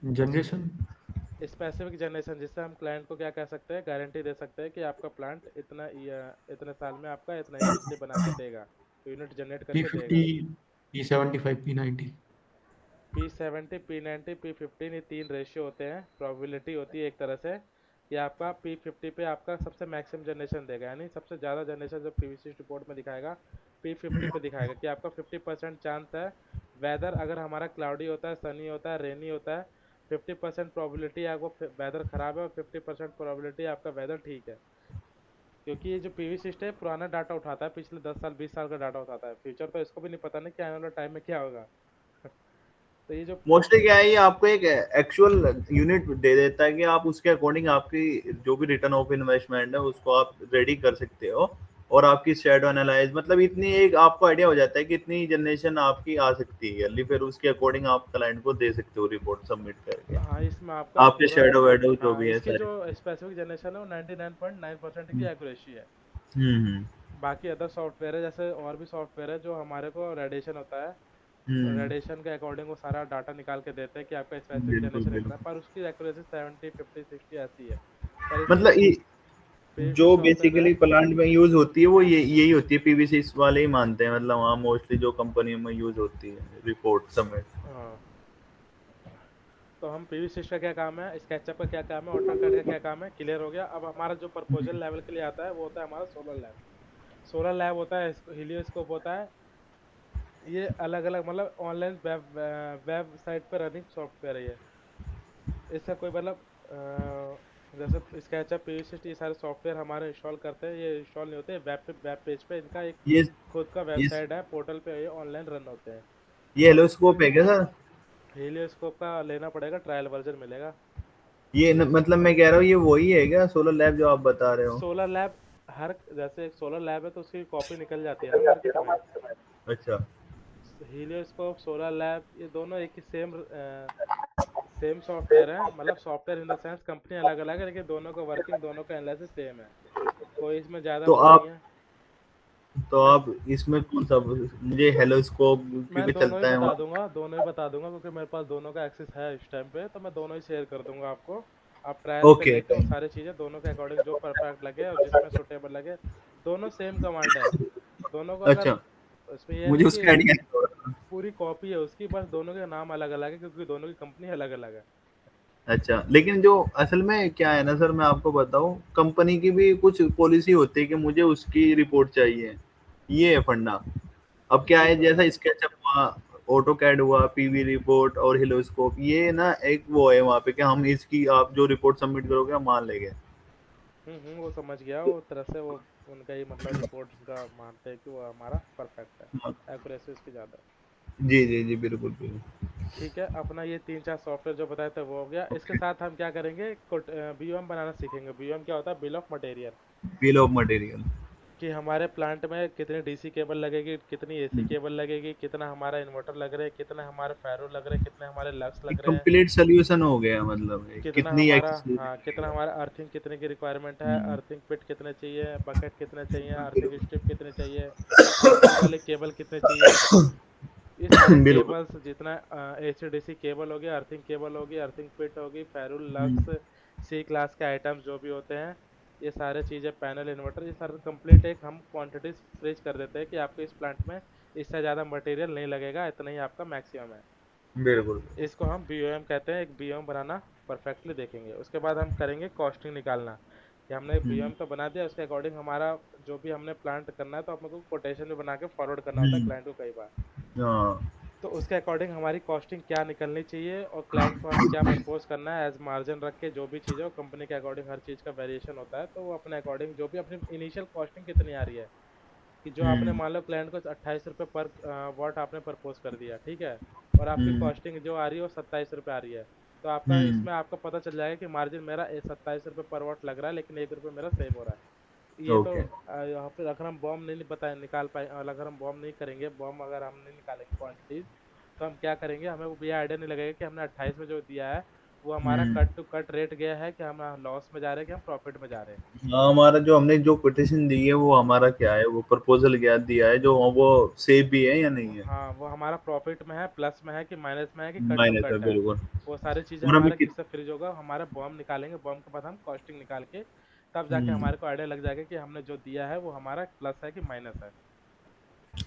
जनरेशन। स्पेसिफिक जनरेशन, जिससे हम क्लाइंट को क्या कह सकते हैं, गारंटी दे सकते हैं कि आपका प्लांट इतने साल में आपका इतना ही बिजली बना के देगा, यूनिट जनरेट करके P50, देगा। P75, P90। P70 P90 P15, ये 3 रेशियो होते हैं, प्रोबेबिलिटी होती है एक तरह से, कि आपका P50 पे आपका सबसे मैक्सिमम जनरेशन देगा, यानी सबसे ज़्यादा जनरेशन जो पीवीसी रिपोर्ट में दिखाएगा, P50 पे दिखाएगा कि आपका 50% चांस है, वेदर अगर हमारा क्लाउडी होता है, सनी होता है, रेनी होता है, 50% प्रोबेबिलिटी आपको वेदर खराब है, और 50% प्रोबेबिलिटी आपका वेदर ठीक है, क्योंकि ये जो पीवी सिस्टम है पुराना डाटा उठाता है, पिछले 10 साल 20 साल का डाटा उठाता है, फ्यूचर तो इसको भी नहीं पता ना कि आने वाले टाइम में क्या होगा। तो ये जो मोस्टली क्या है, ये आपको एक एक्चुअल यूनिट दे देता है कि आप उसके अकॉर्डिंग आपकी जो भी रिटर्न ऑफ इन्वेस्टमेंट है उसको आप रेडी कर सकते हो, और आपकी शेडो एनालाइज, मतलब इतनी एक आपको आइडिया हो जाता है कि इतनी जनरेशन आपकी आ सकती है ईयरली, फिर उसके अकॉर्डिंग आप क्लाइंट को दे सकते हो रिपोर्ट सबमिट करके, हाँ, इसमें आपका आपके पूरा, शेडो वेडो जो हाँ भी है इसकी सारे। जो स्पेसिफिक जनरेशन है वो 99.9% की हम्म एक्यूरेसी है। हम्म बाकी अदर सॉफ्टवेयर है, जैसे और भी सॉफ्टवेयर है जो हमारे को रेडिएशन होता है, हम्म, रेडिएशन के अकॉर्डिंग वो सारा डाटा निकाल के देते हैं कि आपका स्पेसिफिक बिल्कुल जनरेशन इतना है, बिल्कुल। पर उसकी एक्यूरेसी 70 50 60 ऐसी है, पर इसमें मतलब जो पीवीसी जो सॉफ्टवेयर है। बेसिकली प्लांट में यूज होती है वो यही होती है, पीवीसी वाले ही मानते हैं, मतलब वहाँ मोस्टली जो कंपनी में यूज होती है रिपोर्ट समेत। हाँ, तो हम पीवीसी का क्या काम है, स्केचअप का क्या काम है, ऑटोकैड का क्या काम है, क्लियर हो गया। अब हमारा जो प्रपोजल लेवल के लिए आता है वो होता है हमारा सोलर लैब। सोलर लैब होता है, हीलियोस्कोप होता है। ये अलग अलग मतलब ऑनलाइन वेबसाइट पर रनिंग सॉफ्टवेयर है ये। इसका कोई मतलब जैसे स्केचअप, पीवीसी, ये सारे सॉफ्टवेयर हमारे इंस्टॉल करते हैं, ये इंस्टॉल नहीं होते वेब पेज पे। इनका एक ये खुद का ये वेबसाइट है, पोर्टल पे ये ऑनलाइन रन होते हैं। ये हेलोस्कोप है क्या सर? हीलियोस्कोप का लेना पड़ेगा, ट्रायल वर्जन मिलेगा। मतलब मैं कह रहा हूँ ये वही है क्या सोलर लैब जो आप बता रहे हो? सोलर लैब हर जैसे एक सोलर लैब है तो उसकी कॉपी निकल जाती है ना मार्केट में। अच्छा। हीलियोस्कोप, सोलर लैब, ये दोनों एक ही सेम सॉफ्टवेयर है। मतलब software in the sense company अलग अलग है, लेकिन दोनों का वर्किंग, दोनों का एनालिसिस सेम है। कोई इसमें ज़्यादा तो वो नहीं आप है। तो मैं आप इसमें कौन सा, मुझे हेलोस्कोप मैं क्योंकि दोनों ही चलता है बता वहाँ। दूंगा, दोनों ही बता दूंगा, क्योंकि मेरे पास दोनों का एक्सेस है इस टाइम पे, तो मैं दोनों ही शेयर कर दूंगा आपको। आप ट्रायल पे ओके। लेके वो सारी चीज़ें दोनों के अकॉर्डिंग जो परफेक्ट लगे और जिसमें सुटेबल लगे। दोनों सेम कमांड है, दोनों को अगर अच्छा, इसमें यह मुझे नहीं कि उसका आइडिया नहीं हो रहा। पूरी कॉपी है उसकी, बस दोनों के नाम अलग अलग है क्योंकि दोनों की कंपनी अलग अलग है। अच्छा, लेकिन जो असल में क्या है ना सर, मैं आपको बताऊं, कंपनी की भी कुछ पॉलिसी होती है कि मुझे उसकी रिपोर्ट चाहिए, ये है फंडा। अब क्या ये है, तो है। जैसा स्केचअप हुआ, ऑटोकैड हुआ, पीवी रिपोर्ट और हिलोस्कोप, ये ना एक वो है वहाँ पे कि हम इसकी, आप जो रिपोर्ट सबमिट करोगे हम मान लेंगे। वो समझ गया। वो तरह से वो उनका ही मतलब रिपोर्ट उनका मानते हैं कि वो हमारा परफेक्ट है, एक्यूरेसी उसकी ज़्यादा है। जी जी जी, बिल्कुल बिल्कुल। ठीक है, अपना ये तीन चार सॉफ्टवेयर जो बताए थे वो हो गया। इसके ओके। साथ हम क्या करेंगे, बीओएम बनाना सीखेंगे। बीओएम क्या होता है, bill of material. Bill of material. कि हमारे प्लांट में कितनी डीसी केबल लगेगी, कितनी एसी केबल लगेगी, कितना हमारा इन्वर्टर लग रहा है, कितने हमारे फेरो लग रहे हैं, कितने हमारे लक्स एक लग रहे हैं, कंप्लीट सोल्यूशन हो गया, मतलब कितना कितनी हमारा, एक्सेस हाँ, कितना हमारा अर्थिंग कितने की रिक्वायरमेंट है, हम्म, अर्थिंग पिट कितने चाहिए, बकेट कितने चाहिए, अर्थिंग स्ट्रिप कितने चाहिए, अर्थिंग वाले केबल कितने चाहिए। ये सारे बिल्कुल। केबल्स जितना एचडीसी केबल होगी, अर्थिंग केबल होगी, अर्थिंग पिट होगी, फेरुल हम्म, लक्स, सी क्लास के आइटम्स जो भी होते हैं, ये सारे चीज़ें, पैनल, इन्वर्टर, ये सारे कंप्लीट एक हम क्वांटिटीज फ्रीज कर देते हैं कि आपको इस प्लांट में इससे ज़्यादा मटेरियल नहीं लगेगा, इतना ही आपका मैक्सिमम है। बिल्कुल। इसको हम बीओएम कहते हैं। एक बीओएम बनाना परफेक्टली देखेंगे। उसके बाद हम करेंगे कॉस्टिंग निकालना, कि हमने हम्म, बीओएम तो बना दिया, उसके अकॉर्डिंग हमारा जो भी हमने प्लांट करना है तो अपने को कोटेशन भी बना के फॉरवर्ड करना होता है हम्म, क्लाइंट को कई बार। हाँ। तो उसके अकॉर्डिंग हमारी कॉस्टिंग क्या निकलनी चाहिए और क्लाइंट को हमें क्या प्रपोज करना है एज मार्जिन रख के, जो भी चीज़ है वो कंपनी के अकॉर्डिंग हर चीज़ का वेरिएशन होता है, तो वो अपने अकॉर्डिंग जो भी अपनी इनिशियल कॉस्टिंग कितनी आ रही है, कि जो आपने हम्म, मान लो क्लाइंट को 28 रुपये पर वॉट आपने प्रपोज कर दिया, ठीक है, और आपकी हम्म, कॉस्टिंग जो आ रही है वो 27 रुपये आ रही है, तो आपका हम्म, इसमें आपको पता चल जाएगा कि मार्जिन मेरा 27 रुपये पर वॉट लग रहा है, लेकिन 1 रुपये मेरा सेव हो रहा है। ये तो ओके। यहाँ पे अगर हम बॉम्ब नहीं बताए निकाल पाए, अगर हम बॉम्ब नहीं करेंगे, बॉम्ब अगर हम नहीं निकालेंगे क्वांटिटीज, तो हम क्या करेंगे, हमें वो भी आइडिया नहीं लगेगा कि हमने 28 में जो दिया है वो हमारा हम्म, कट टू कट रेट गया है कि हम लॉस में जा रहे हैं कि हम प्रॉफिट में जा रहे हैं। हाँ, हमारा जो हमने जो कोटेशन दी है वो हमारा क्या है, वो प्रपोजल क्या दिया है, जो वो सेफ भी है या नहीं है? हाँ, वो हमारा प्रॉफिट में है, प्लस में है कि माइनस में है कि कट टू माइनस है, कट है। बिल्कुल। वो सारी चीज़ें और हमें हमारा किससे फ्रीज होगा, हमारा बॉम्ब निकालेंगे, बॉम्ब के बाद हम कॉस्टिंग निकाल के तब जाके हम्म। हमारे को आइडिया लग जाएगा कि हमने जो दिया है वो हमारा प्लस है कि माइनस है।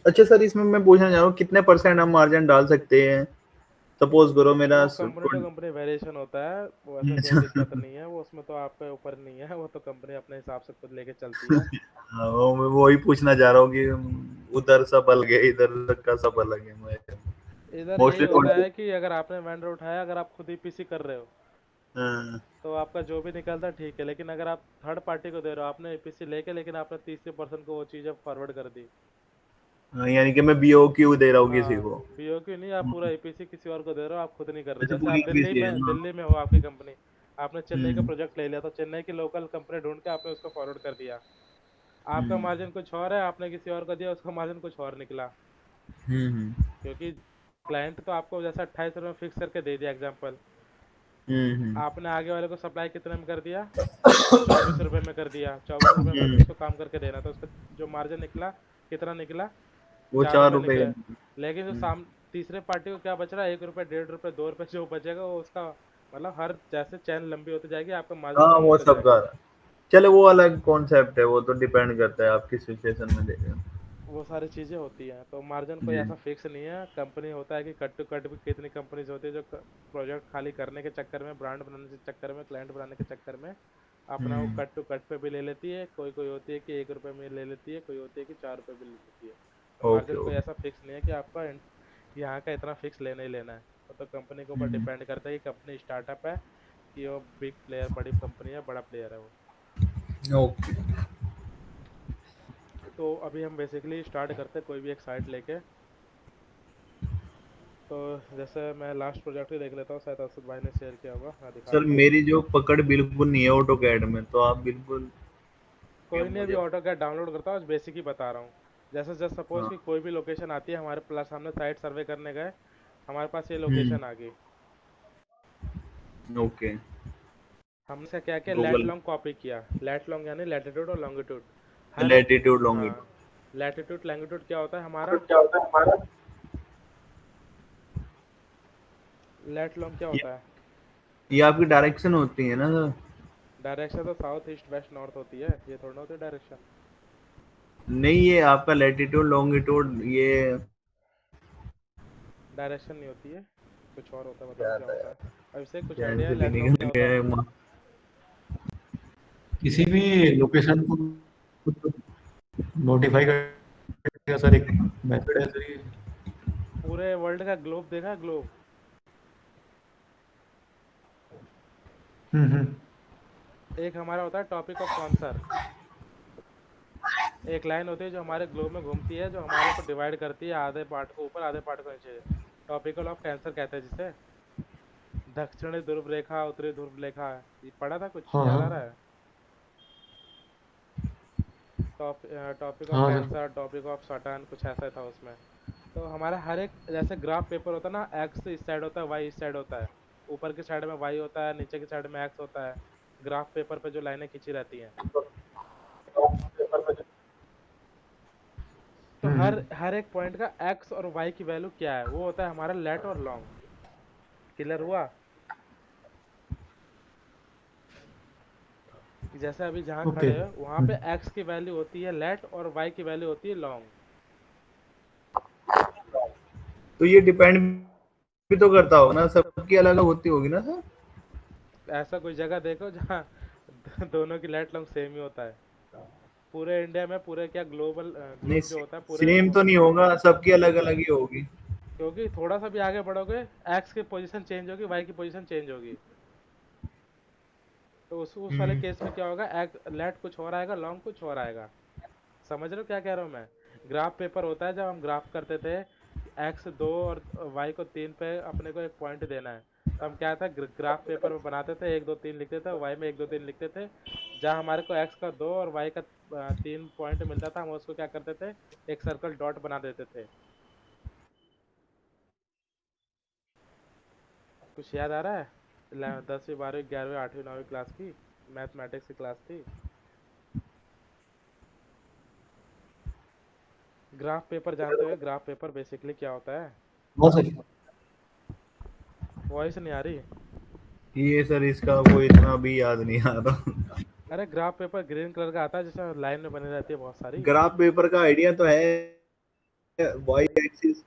अच्छा सर, इसमें मैं पूछना चाह रहा हूँ कितने परसेंट हम मार्जिन डाल सकते हैं? सपोज करो मेरा वो कंपनी टू कंपनी वेरिएशन होता है, वो ऐसा कोई दिक्कत नहीं है, वो उसमें तो आपके ऊपर नहीं है, वो तो कंपनी अपने हिसाब से खुद लेके चलती है। हाँ, वो मैं वही पूछना चाह रहा हूँ कि उधर सब अलग है, इधर का सब अलग है। मैं इधर यही मोस्टली होता थोड़ा। है कि अगर आपने वेंडर उठाया, अगर आप खुद ईपीसी कर रहे हो हाँ, तो आपका जो भी निकलता है ठीक है, लेकिन अगर आप थर्ड पार्टी को दे रहे हो, आपने ईपीसी लेके लेकिन आपने 30% को वो चीज़ें फॉरवर्ड कर दी। हाँ, यानी कि मैं बीओक्यू दे रहा हूँ किसी हाँ, को। बीओक्यू नहीं, आप पूरा ईपीसी किसी और को दे रहे हो, आप खुद नहीं कर रहे। अच्छा, जैसे पूरी आप ईपीसी है ना? दिल्ली में हो आपकी कंपनी, आपने चेन्नई का हम्म, प्रोजेक्ट ले लिया, तो चेन्नई की लोकल कंपनी ढूंढ के आपने उसको फॉरवर्ड कर दिया। आपका हम्म, मार्जिन कुछ और है, आपने किसी और को दिया, उसका मार्जिन कुछ और निकला। हम्म, क्योंकि क्लाइंट तो आपको जैसा 28 रुपये फिक्स करके दे दिया एग्जाम्पल, हम्म, आपने आगे वाले को सप्लाई कितने में कर दिया, 24 रुपये में कर दिया। 24 रुपये में तो हम्म, उसको काम करके देना, तो उसका जो मार्जिन निकला कितना निकला, वो 4 रुपये 4 रुपए निकले। का। लेकिन जो तीसरे पार्टी को क्या बच रहा है, 1 रुपये, 1.5 रुपये, 2 रुपये जो बचेगा वो उसका, मतलब हर जैसे चैन लंबी होती जाएगी आपका मार्जिन हाँ, कम वो होता सबका। जाएगा। चलो वो अलग कॉन्सेप्ट है, वो तो डिपेंड करता है आपकी सिचुएशन में देख रहे हो। वो सारी चीज़ें होती हैं। तो मार्जिन कोई जी। ऐसा फिक्स नहीं है। कंपनी होता है कि कट टू कट भी कितनी कंपनीज होती है जो प्रोजेक्ट खाली करने के चक्कर में, ब्रांड बनाने के चक्कर में, क्लाइंट बनाने के चक्कर में अपना वो हम्म। कट टू कट पे भी ले लेती है। कोई कोई होती है कि 1 रुपये में ले लेती है, कोई होती है कि 4 रुपये भी ले लेती है। तो ओके मार्जिन कोई ओके। ऐसा फिक्स नहीं है कि आपका यहाँ का इतना फिक्स लेना ही लेना है। वो तो कंपनी के ऊपर हम्म। डिपेंड करता है कि कंपनी स्टार्टअप है कि वो बिग प्लेयर, बड़ी कंपनी है, बड़ा प्लेयर है वो। ओके। तो अभी हम बेसिकली स्टार्ट करते हैं कोई भी एक साइट लेके। तो जैसे मैं लास्ट प्रोजेक्ट ही देख लेता हूँ, शायद असद भाई ने शेयर किया होगा, मैं दिखा सर देता हूँ। मेरी जो पकड़ बिल्कुल नहीं है ऑटो कैड में, तो आप बिल्कुल कोई नहीं, अभी मुझे। ऑटो कैड डाउनलोड करता हूँ, बेसिक ही बता रहा हूँ। जैसे जस्ट सपोज हाँ। कि कोई भी लोकेशन आती है हमारे प्लस, हमने साइट सर्वे करने गए, हमारे पास ये हम्म। लोकेशन आ गई। ओके। हमने इसका क्या किया, लेट गूगल। लॉन्ग कॉपी किया। लेट लॉन्ग यानी लैटिट्यूड और लॉन्गिट्यूड। हर एक, लैटिट्यूड हाँ, लॉन्गिट्यूड। लैटिट्यूड लॉन्गिट्यूड क्या होता है हमारा, क्या होता है हमारा? लेट लॉन्ग क्या ये, होता है। ये आपकी डायरेक्शन होती है ना सर? डायरेक्शन तो साउथ ईस्ट वेस्ट नॉर्थ होती है, ये थोड़ा होती है डायरेक्शन। नहीं, ये आपका लैटिट्यूड लॉन्गिट्यूड ये डायरेक्शन नहीं होती है, कुछ और होता है, बताओ क्या क्या था होता है। यार? अब इससे कुछ आइडिया है जेंसिटी लेट लॉन्ग क्या निकल होता गया है। है किसी भी लोकेशन को नोटिफाई करने का सर एक मेथड है सर ये। पूरे वर्ल्ड का ग्लोब देखा है, ग्लोब। हम्म। एक हमारा होता है टॉपिक ऑफ कॉन्सर। एक लाइन होती है जो हमारे ग्लोब में घूमती है, जो हमारे को डिवाइड करती है, आधे पार्ट को ऊपर आधे पार्ट को नीचे। टॉपिकल ऑफ कैंसर कहते हैं जिसे। दक्षिणी ध्रुव रेखा, उत्तरी ध्रुव रेखा, ये पढ़ा था, कुछ हाँ याद आ रहा हाँ है। टॉपिक ऑफ हाँ sir. Cancer, topic of Saturn, कुछ ऐसा था उसमें। तो हमारा हर एक, जैसे ग्राफ पेपर होता है ना, एक्स इस साइड होता है, वाई इस साइड होता है। ऊपर की साइड में वाई होता है, नीचे की साइड में एक्स होता है। ग्राफ पेपर पे जो लाइनें खींची रहती हैं। तो हर हम्म। हर एक पॉइंट का एक्स और वाई की वैल्यू क्या है, वो होता है हमारा लेट और लॉन्ग। क्लियर हुआ। कि जैसे अभी जहाँ ओके। खड़े हैं वहाँ पे एक्स की वैल्यू होती है लेट और वाई की वैल्यू होती है लॉन्ग। तो ये डिपेंड भी तो करता होगा ना, सबकी अलग अलग होती होगी ना सर? ऐसा कोई जगह देखो जहाँ दोनों की लेट लॉन्ग सेम ही होता है। पूरे इंडिया में, पूरे क्या ग्लोबल, नहीं, ग्लोब जो होता है पूरे सेम तो नहीं होगा, सबकी अलग अलग ही होगी। क्योंकि थोड़ा सा भी आगे बढ़ोगे, एक्स की पोजीशन चेंज होगी, वाई की पोजीशन चेंज होगी। तो उस वाले हम्म। केस में क्या होगा, एक्स लेट कुछ और आएगा, लॉन्ग कुछ और आएगा। समझ रहे हो क्या कह रहा हूँ मैं। ग्राफ पेपर होता है, जब हम ग्राफ करते थे एक्स 2 और वाई को 3 पे अपने को एक पॉइंट देना है, तो हम क्या था, ग्राफ पेपर में बनाते थे, 1 2 3 लिखते थे, वाई में 1 2 3 लिखते थे। जहाँ हमारे को एक्स का 2 और वाई का 3 पॉइंट मिलता था, हम उसको क्या करते थे, एक सर्कल डॉट बना देते थे। कुछ याद आ रहा है। 10वीं 12वीं 11वीं 8वीं 9वीं क्लास की मैथमेटिक्स की क्लास थी। ग्राफ पेपर जानते हो, ग्राफ पेपर बेसिकली क्या होता है। हाँ सर। वॉइस नहीं आ रही। ये सर इसका कोई इतना भी याद नहीं आ रहा। अरे ग्राफ पेपर ग्रीन कलर का आता है, जिसमें लाइन में बनी रहती है बहुत सारी। ग्राफ पेपर का आइडिया तो है, वाई एक्सिस।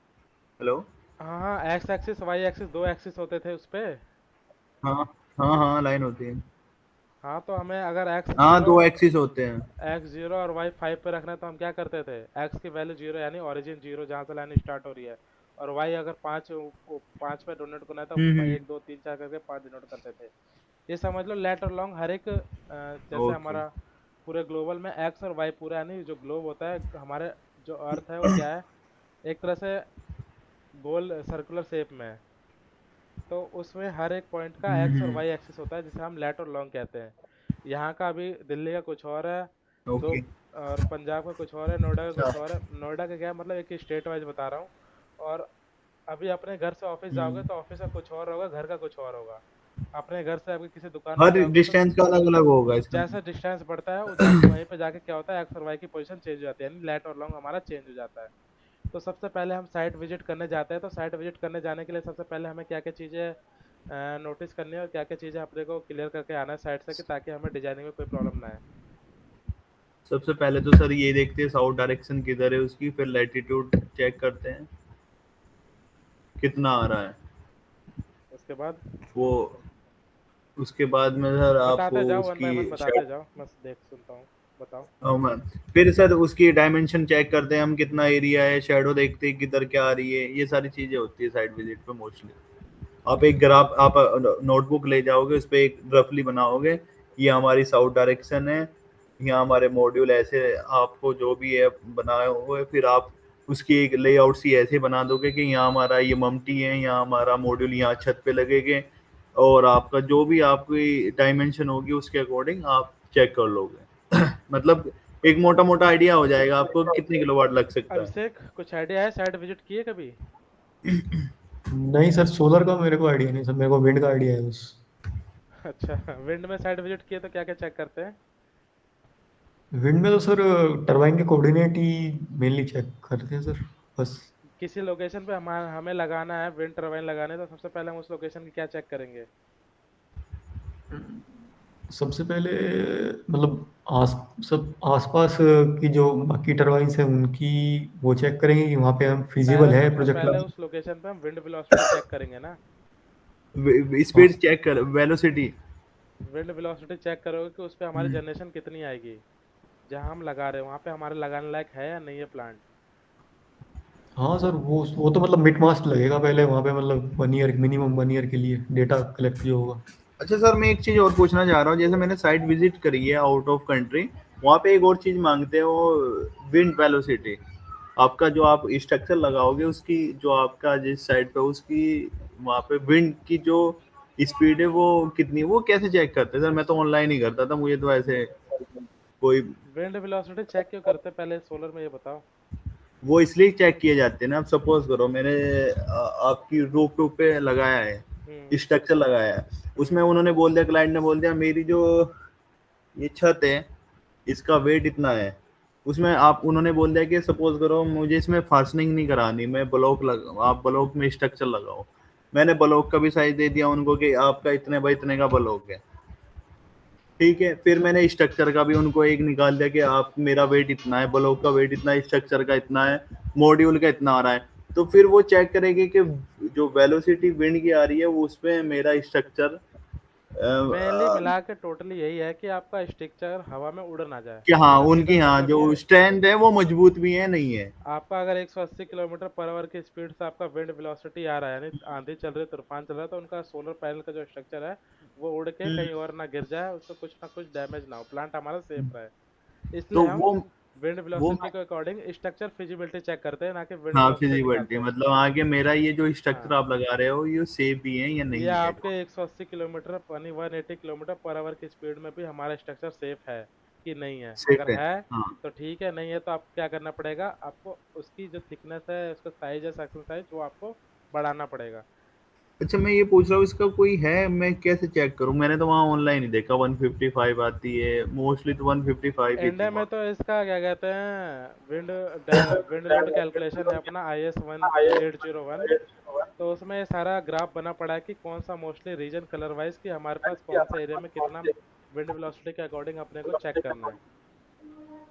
हेलो। हाँ हाँ, एक्स एक्सिस वाई एक्सिस, दो एक्सिस होते थे उस पे। हाँ हाँ हाँ, लाइन होती है। हाँ, तो हमें अगर एक्स हाँ, जीरो दो एक्सिस होते हैं। एक्स जीरो और वाई 5 पे रखना है, तो हम क्या करते थे, एक्स की वैल्यू जीरो यानी ओरिजिन जीरो, जहाँ से लाइन स्टार्ट हो रही है। और वाई अगर 5 पे डोनेट करना है तो हम्म। 1 2 3 4 करके 5 डिनोट करते थे। ये समझ लो लेट और लॉन्ग हर एक, जैसे ओके। हमारा पूरे ग्लोबल में एक्स और वाई, पूरा यानी जो ग्लोब होता है हमारे, जो अर्थ है वो क्या है, एक तरह से गोल सर्कुलर शेप में है। तो उसमें हर एक पॉइंट का एक्स और हम्म। वाई एक्सिस होता है, जिसे हम लेट और लॉन्ग कहते हैं। यहाँ का अभी दिल्ली का कुछ और है, दो, ओके। और पंजाब का कुछ और है, नोएडा का कुछ अच्छा। और है। नोएडा का क्या है, मतलब एक स्टेट वाइज बता रहा हूँ। और अभी अपने घर से ऑफिस जाओगे हम्म। तो ऑफिस का कुछ और होगा, घर का कुछ और होगा। अपने घर से अभी किसी दुकान पे हर जाओगे तो डिस्टेंस का अलग अलग होगा इसका जैसा मतलब। डिस्टेंस बढ़ता है वहीं पे जाके क्या होता है, एक्स और वाई की पोजीशन चेंज हो जाती है, यानी लेट और लॉन्ग हमारा चेंज हो जाता है। तो सबसे पहले हम साइट विजिट करने जाते हैं, तो साइट विजिट करने जाने के लिए सबसे पहले हमें क्या क्या चीज़ें नोटिस करनी है और क्या क्या चीज़ें अपने को क्लियर करके आना है साइड से, कि ताकि हमें डिजाइनिंग में कोई प्रॉब्लम ना आए। सबसे पहले तो सर ये देखते हैं साउथ डायरेक्शन किधर है उसकी, फिर लैटिट्यूड चेक करते हैं कितना आ रहा है उसके बाद वो। उसके बाद में सर बताते आपको जाओ, वन बाय उसकी वन बताते जाओ, बस देख सुनता हूँ, बताओ। मैम फिर सर उसकी डायमेंशन चेक करते हैं हम, कितना एरिया है, शेडो देखते हैं किधर क्या आ रही है, ये सारी चीजें होती है साइट विजिट पे मोस्टली। आप एक ग्राफ, आप नोटबुक ले जाओगे, उस पर एक रफली बनाओगे, ये हमारी साउथ डायरेक्शन है, यहाँ हमारे मॉड्यूल ऐसे, आपको जो भी है बनाए हुए, फिर आप उसकी एक लेआउट सी ऐसे बना दोगे कि यहाँ हमारा ये ममटी है, यहाँ हमारा मॉड्यूल यहाँ छत पे लगेगे, और आपका जो भी आपकी डायमेंशन होगी उसके अकॉर्डिंग आप चेक कर लोगे। मतलब एक मोटा मोटा आइडिया हो जाएगा आपको कितने किलोवाट लग सकता है। अभिषेक, कुछ आइडिया है, साइट विजिट किए कभी? नहीं सर, सोलर का मेरे को आइडिया नहीं सर, मेरे को विंड का आइडिया है बस। अच्छा, विंड में साइट विजिट किए तो क्या क्या चेक करते हैं? विंड में तो सर टरबाइन के कोऑर्डिनेट ही मेनली चेक करते हैं सर, बस। किसी लोकेशन पे हमें लगाना है विंड टर्बाइन लगाने, तो सबसे पहले हम उस लोकेशन की क्या चेक करेंगे? सबसे पहले मतलब आस सब आसपास की जो बाकी टरबाइन्स हैं उनकी वो चेक करेंगे कि वहाँ पे हम फिजिबल पहले है सबसे प्रोजेक्ट पहले लगा। उस लोकेशन पे हम विंड वेलोसिटी चेक करेंगे ना। हाँ स्पीड चेक कर, वेलोसिटी। विंड वेलोसिटी चेक करोगे कि उस पे हमारी जनरेशन कितनी आएगी, जहाँ हम लगा रहे हैं वहाँ पे हमारे लगाने लायक है या नहीं है प्लांट। हाँ सर, वो तो मतलब मिड मास्ट लगेगा पहले वहाँ पे, मतलब 1 ईयर, मिनिमम 1 ईयर के लिए डेटा कलेक्ट जो होगा। अच्छा सर, मैं एक चीज और पूछना चाह रहा हूँ, जैसे मैंने साइट विजिट करी है आउट ऑफ कंट्री, वहाँ पे एक और चीज मांगते हैं वो विंड वेलोसिटी। आपका जो आप स्ट्रक्चर लगाओगे उसकी, जो आपका जिस साइड पे उसकी वहाँ पे विंड की जो स्पीड है वो कितनी, वो कैसे चेक करते हैं सर? मैं तो ऑनलाइन ही करता था, मुझे तो ऐसे कोई। विंड वेलोसिटी चेक क्यों करते हैं पहले सोलर में, ये बताओ। वो इसलिए चेक किए जाते हैं ना, अब सपोज करो मैंने आपकी रूफ टूप पे लगाया हम्म। है, स्ट्रक्चर लगाया है, हम्म। उसमें उन्होंने बोल दिया, क्लाइंट ने बोल दिया मेरी जो ये छत है इसका वेट इतना है, उसमें आप उन्होंने बोल दिया कि सपोज करो मुझे इसमें फास्टनिंग नहीं करानी, मैं ब्लॉक लगा, आप ब्लॉक में स्ट्रक्चर लगाओ। मैंने ब्लॉक का भी साइज दे दिया उनको कि आपका इतने बाई इतने का ब्लॉक है, ठीक है। फिर मैंने स्ट्रक्चर का भी उनको एक निकाल दिया कि आप, मेरा वेट इतना है, ब्लॉक का वेट इतना है, स्ट्रक्चर का इतना है, मॉड्यूल का इतना आ रहा है। तो फिर वो चेक करेगी कि जो वेलोसिटी विंड की आ रही है वो उसपे मेरा स्ट्रक्चर मेनली मिला के टोटली यही है कि आपका स्ट्रक्चर हवा में उड़ ना जाए। कि हाँ सीधा सीधा उनकी, हाँ मतलब जो ये है, स्ट्रेंथ है वो मजबूत भी है नहीं है। आपका अगर 180 किलोमीटर पर आवर की स्पीड से आपका विंड वेलोसिटी आ रहा है, यानी आंधी चल रही है, तूफान चल रहा है, तो उनका सोलर पैनल का जो स्ट्रक्चर है वो उड़ के हम्म, कहीं और ना गिर जाए, उसको कुछ ना कुछ डैमेज ना हो, प्लांट हमारा सेफ रहे। इसलिए तो हम विंड वो वेलोसिटी के अकॉर्डिंग स्ट्रक्चर फिजिबिलिटी चेक करते हैं, ना कि विंड हाँ वेलोसिटी फिजिबिलिटी, निकालते हैं। मतलब आगे मेरा ये जो स्ट्रक्चर हाँ, आप लगा रहे हो ये सेफ भी है या ये नहीं है। आपके 180 किलोमीटर यानी 180 किलोमीटर पर आवर की स्पीड में भी हमारा स्ट्रक्चर सेफ है कि नहीं है। सेफ अगर है। है हाँ। तो ठीक है, नहीं है तो आपको क्या करना पड़ेगा, आपको उसकी जो थिकनेस है, उसका साइज है, सेक्शन साइज, वो आपको बढ़ाना पड़ेगा। अच्छा मैं ये पूछ रहा हूँ इसका कोई है, मैं कैसे चेक करूँ? मैंने तो वहाँ ऑनलाइन ही देखा 155 आती है, मोस्टली तो 155 ही थी इंडिया में वहाँ। तो इसका क्या कहते हैं, विंड लोड कैलकुलेशन है अपना IS 1801। तो उसमें ये सारा ग्राफ बना पड़ा है कि कौन सा मोस्टली रीजन कलर वाइज, कि हमारे पास कौन सा एरिया में कितना विंड वेलोसिटी के अकॉर्डिंग अपने को चेक करना है।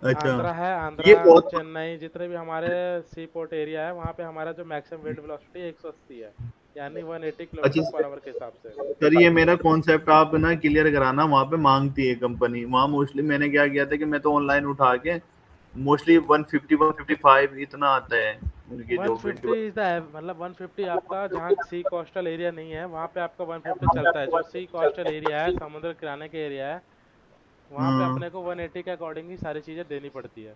अच्छा आंध्रा है, ये आंध्रा, बहुत। चेन्नई, जितने भी हमारे सी पोर्ट एरिया है, वहाँ पे हमारा जो मैक्सिमम विंड वेलोसिटी 180 है, यानी 180 किलोमीटर अच्छा पर आवर के हिसाब से। सर, ये मेरा कॉन्सेप्ट आप ना क्लियर कराना, वहाँ पे मांगती है कंपनी, वहाँ मोस्टली मैंने क्या किया था कि मैं तो ऑनलाइन उठा के मोस्टली 150 155 इतना आता है उनकी जो विंड। 150 इज द मतलब 150 आपका जहाँ सी कोस्टल एरिया नहीं है वहाँ पे आपका 150 चलता है। जो सी कोस्टल एरिया है, समुद्र किनारे के एरिया है, वहाँ पे हाँ अपने को 180 के अकॉर्डिंग ही सारी चीज़ें देनी पड़ती है।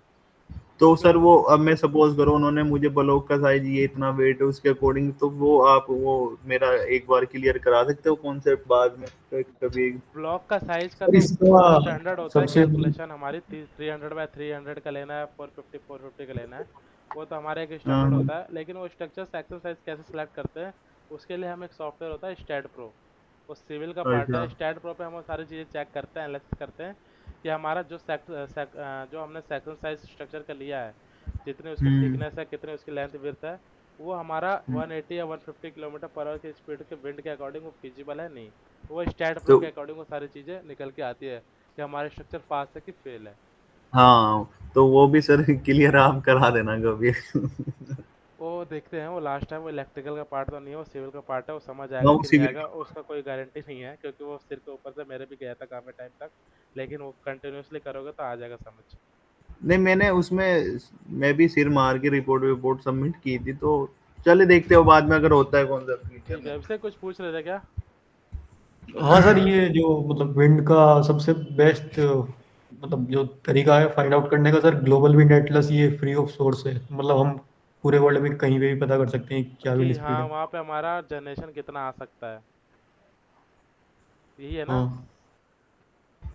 तो क्यों? सर वो, अब मैं सपोज करो उन्होंने मुझे ब्लॉक का साइज ये इतना वेट है उसके अकॉर्डिंग, तो वो आप वो मेरा एक बार क्लियर करा सकते हो कॉन्सेप्ट बाद में कभी? ब्लॉक का साइज का सर तो इसका जो स्टैंडर्ड होता है सबसे कैलकुलेशन, हमारी 300 बाय 300 का लेना है, 450 का लेना है, वो तो हमारा एक स्टैंडर्ड हाँ। होता है। लेकिन वो स्ट्रक्चर सेक्शन साइज कैसे सिलेक्ट करते हैं, उसके लिए हम एक सॉफ्टवेयर होता है स्टैट प्रो, वो सिविल का पार्ट अच्छा। है। स्टैट प्रो पे हम वो सारी चीज़ें चेक करते हैं, एनालिसिस करते हैं कि हमारा जो हमने सेक्शन साइज स्ट्रक्चर का लिया है, जितनी उसकी हम्म। थिकनेस है, कितनी उसकी लेंथ विड्थ है, वो हमारा 180 या 150 किलोमीटर पर आवर की स्पीड के विंड के अकॉर्डिंग वो फिजिबल है नहीं। वो स्टैट प्रो तो के अकॉर्डिंग वो सारी चीज़ें निकल के आती है कि हमारे स्ट्रक्चर पास है कि फेल है। हाँ, तो वो भी सर क्लियर आप करा देना कभी। वो देखते हैं, वो लास्ट टाइम वो इलेक्ट्रिकल का पार्ट तो नहीं है, वो सिविल का पार्ट है, वो समझ हाँ, आएगा वो कि नहीं सिविल आएगा उसका कोई गारंटी नहीं है, क्योंकि वो सिर के ऊपर से मेरे भी गया था काफ़ी टाइम तक। लेकिन वो कंटिन्यूसली करोगे तो आ जाएगा समझ। नहीं, मैंने उसमें मैं भी सिर मार के रिपोर्ट विपोर्ट सबमिट की थी, तो चले देखते हो बाद में अगर होता है कौन सा फ्यूचर ठीक में। है, इससे कुछ पूछ रहे थे क्या? हाँ सर, ये जो मतलब विंड का सबसे बेस्ट मतलब जो तरीका है फाइंड आउट करने का सर, ग्लोबल विंड एटलस, ये फ्री ऑफ सोर्स है। मतलब हम पूरे वर्ल्ड में कहीं पे भी पता कर सकते हैं क्या कि विंड स्पीड हाँ है। वहाँ पे हमारा जनरेशन कितना आ सकता है, यही है ना? हाँ,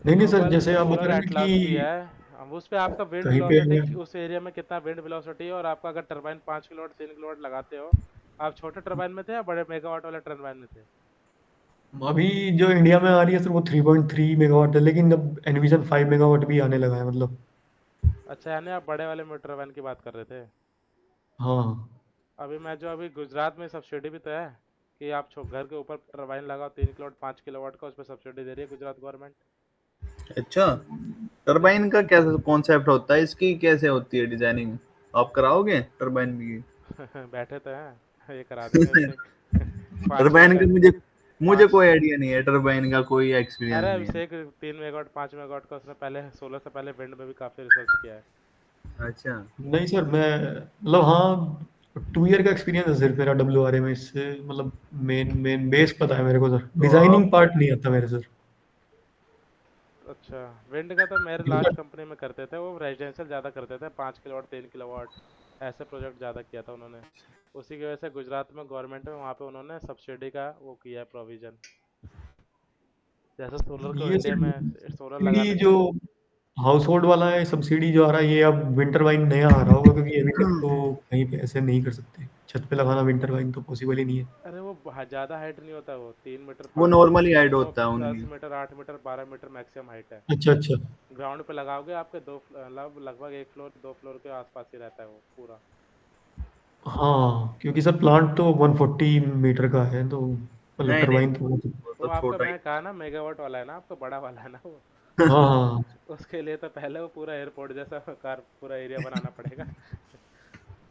नहीं नहीं सर, ग्लोबल जैसे आप बता सोलर रहे हैं ना एटलास भी कि है। अब उस पे आपका विंड कहीं पे वेलोसिटी, हमें उस एरिया में कितना विंड वेलोसिटी है, और आपका अगर टरबाइन 5 किलोवाट 3 किलोवाट लगाते हो। आप छोटे टरबाइन में थे या बड़े मेगावाट वाले टरबाइन में थे? अभी जो इंडिया में आ रही है सर वो 3.3 मेगावाट है, लेकिन अब एनविजन 5 मेगावाट भी आने लगा है मतलब। अच्छा, यानी आप बड़े वाले में टरबाइन की बात कर रहे थे। हाँ। अभी मैं जो अभी गुजरात में सब्सिडी भी तो है कि आप घर के ऊपर टरबाइन लगाओ 3 किलोवाट 5 किलोवाट का, उस पर सब्सिडी दे रही है गुजरात गवर्नमेंट। अच्छा, टरबाइन का क्या कॉन्सेप्ट होता है, इसकी कैसे होती है डिजाइनिंग? आप कराओगे टरबाइन की? बैठे तो हैं, ये करा देंगे इससे। 5 किलो टरबाइन का का मुझे मुझे पाँच कोई आइडिया नहीं है, टरबाइन का कोई अरे एक्सपीरियंस नहीं है। अभिषेक 3 मेगावाट 5 मेगावाट का उसने पहले सोलर से पहले विंड में भी काफी रिसर्च किया है। अच्छा। नहीं सर, मैं मतलब हाँ 2 ईयर का एक्सपीरियंस है सिर्फ मेरा WRA में, इससे मतलब मेन मेन बेस पता है मेरे को सर, तो डिजाइनिंग आप पार्ट नहीं आता मेरे सर। अच्छा, विंड का तो मेरे क्योंकि लास्ट सर कंपनी में करते थे, वो रेजिडेंशियल ज़्यादा करते थे, 5 किलोवाट 3 किलोवाट ऐसे प्रोजेक्ट ज़्यादा किया था उन्होंने। उसी की वजह से गुजरात में गवर्नमेंट में वहाँ पे उन्होंने सब्सिडी का वो किया है प्रोविजन। जैसे सोलर को ये इंडिया सर में सोलर सब्सिडी लगाने जो हाउस होल्ड वाला है, सब्सिडी जो आ रहा है, ये अब विंटर वाइन नया आ रहा होगा, क्योंकि अभी तक तो कहीं पे ऐसे नहीं कर सकते, छत पे लगाना विंटर वाइन तो पॉसिबल ही नहीं है। अरे वो ज़्यादा हाइट नहीं होता, वो 3 मीटर वो 5 मीटर नॉर्मली हाइट 9 होता है 10 उनकी। Meter 8 meter 12 meter maximum height है। अच्छा अच्छा। ग्राउंड पे लगाओगे आपके लगभग 1 फ्लोर 2 फ्लोर के आसपास ही रहता है वो पूरा। हाँ, क्योंकि सर प्लांट तो 140 मीटर का है, तो मतलब नहीं नहीं, टरबाइन तो वो वो तो आपका छोटा ही। मैं कहा ना मेगावाट वाला है ना, आपका बड़ा वाला है ना वो। हाँ हाँ उसके लिए तो पहले वो पूरा एयरपोर्ट जैसा कार पूरा एरिया बनाना पड़ेगा।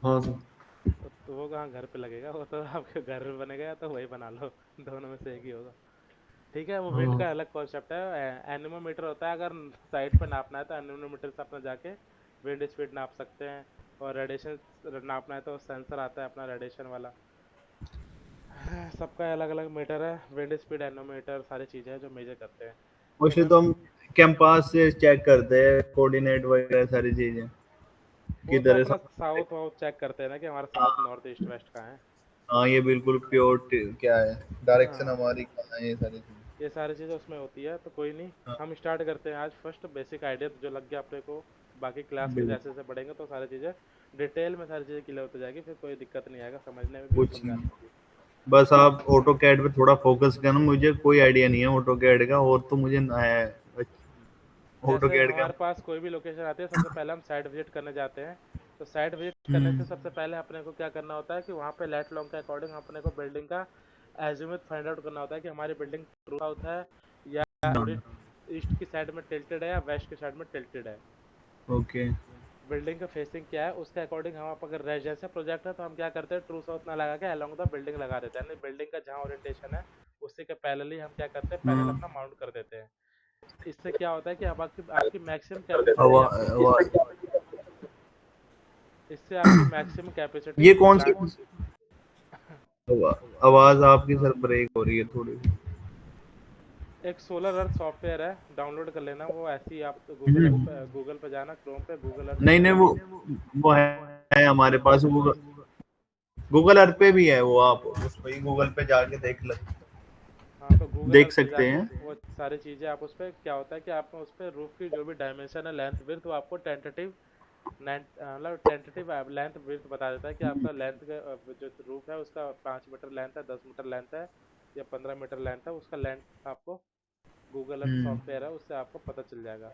हाँ सर। तो वो कहाँ घर पे लगेगा, वो तो आपके घर में बनेगा या तो वही बना लो, दोनों में से एक ही होगा। ठीक है, वो विंड हाँ का अलग कॉन्सेप्ट है। एनिमोमीटर होता है, अगर साइट पे नापना है तो एनिमोमीटर से अपना जाके विंड स्पीड नाप सकते हैं। और रेडिएशन नापना है तो सेंसर आता है अपना रेडिएशन वाला। सबका अलग अलग मीटर है, विंड स्पीड एनोमीटर सारी चीज़ें हैं जो मेजर करते हैं। तो वैसे मैं तो हम कैंपास से चेक करते हैं कोऑर्डिनेट वगैरह सारी चीजें, वो तो किधर है अपना सब। साउथ वाउथ चेक करते हैं ना कि हमारा साउथ नॉर्थ ईस्ट वेस्ट कहाँ है। हाँ, ये बिल्कुल प्योर क्या है, डायरेक्शन हाँ, हमारी कहाँ है, ये सारी चीजें। ये सारी चीज़ें उसमें होती है, तो कोई नहीं। हाँ, हम स्टार्ट करते हैं आज, फर्स्ट बेसिक आइडिया जो लग गया अपने को। बाकी क्लास के बिल्कुल। जैसे जैसे बढ़ेंगे तो सारी चीज़ें डिटेल में सारी चीज़ें क्लियर होती जाएगी, फिर कोई दिक्कत नहीं आएगा समझने में भी और कुछ नहीं, समझाने में भी। बस आप ऑटो कैड पे थोड़ा फोकस करना, मुझे कोई आइडिया नहीं है ऑटो कैड का, और तो मुझे है ऑटो जैसे कैड का। हमारे पास कोई भी लोकेशन आती है, सबसे पहले हम साइट विजिट करने जाते हैं। तो साइट विजिट करने हम्म। से सबसे पहले अपने को क्या करना होता है कि वहाँ पे लेट लॉन्ग के अकॉर्डिंग अपने को बिल्डिंग का एजिमुथ फाइंड आउट करना होता है कि हमारी बिल्डिंग ट्रू साउथ है या थोड़ी हाँ। ईस्ट की साइड में टिल्टेड है या वेस्ट की साइड में टिल्टेड है। ओके। बिल्डिंग का फेसिंग क्या है उसके अकॉर्डिंग हम, आप अगर रेजिडेंशियल प्रोजेक्ट है तो हम क्या करते हैं, ट्रू साउथ ना लगा के अलोंग द बिल्डिंग लगा देते हैं, यानी बिल्डिंग का जहाँ ओरिएंटेशन है उसी के पैरेलली हम क्या करते हैं, पैनल हाँ। अपना माउंट कर देते हैं। इससे क्या होता है कि अब आपकी आपकी मैक्सिमम कैपेसिटी आवा, आपको आवा, इससे आपकी मैक्सिमम कैपेसिटी ये कौन सी प्लांट। आवाज आपकी सर ब्रेक हो रही है थोड़ी। एक सोलर अर्थ सॉफ्टवेयर है, डाउनलोड कर लेना, वो ऐसे ही आप हम्म। गूगल पे जाना, क्रोम पे गूगल अर्थ नहीं नहीं, सोलर। वो है हमारे पास, वो गूगल अर्थ पे भी है, वो आप उस पे ही गूगल पे जाके हाँ, तो गूगल देख अर्थ पे सकते जाके हैं। वो सारी चीज़ें आप उस पर क्या होता है कि आप उस पर रूफ की जो भी डायमेंशन है लेंथ विड्थ वो आपको टेंटेटिव मतलब टेंटेटिव लेंथ विड्थ बता देता है कि आपका लेंथ जो रूफ है उसका 5 मीटर लेंथ है, 10 मीटर लेंथ है या 15 मीटर लेंथ है, उसका लेंथ आपको गूगल अर्थ हम्म। सॉफ्टवेयर है उससे आपको पता चल जाएगा।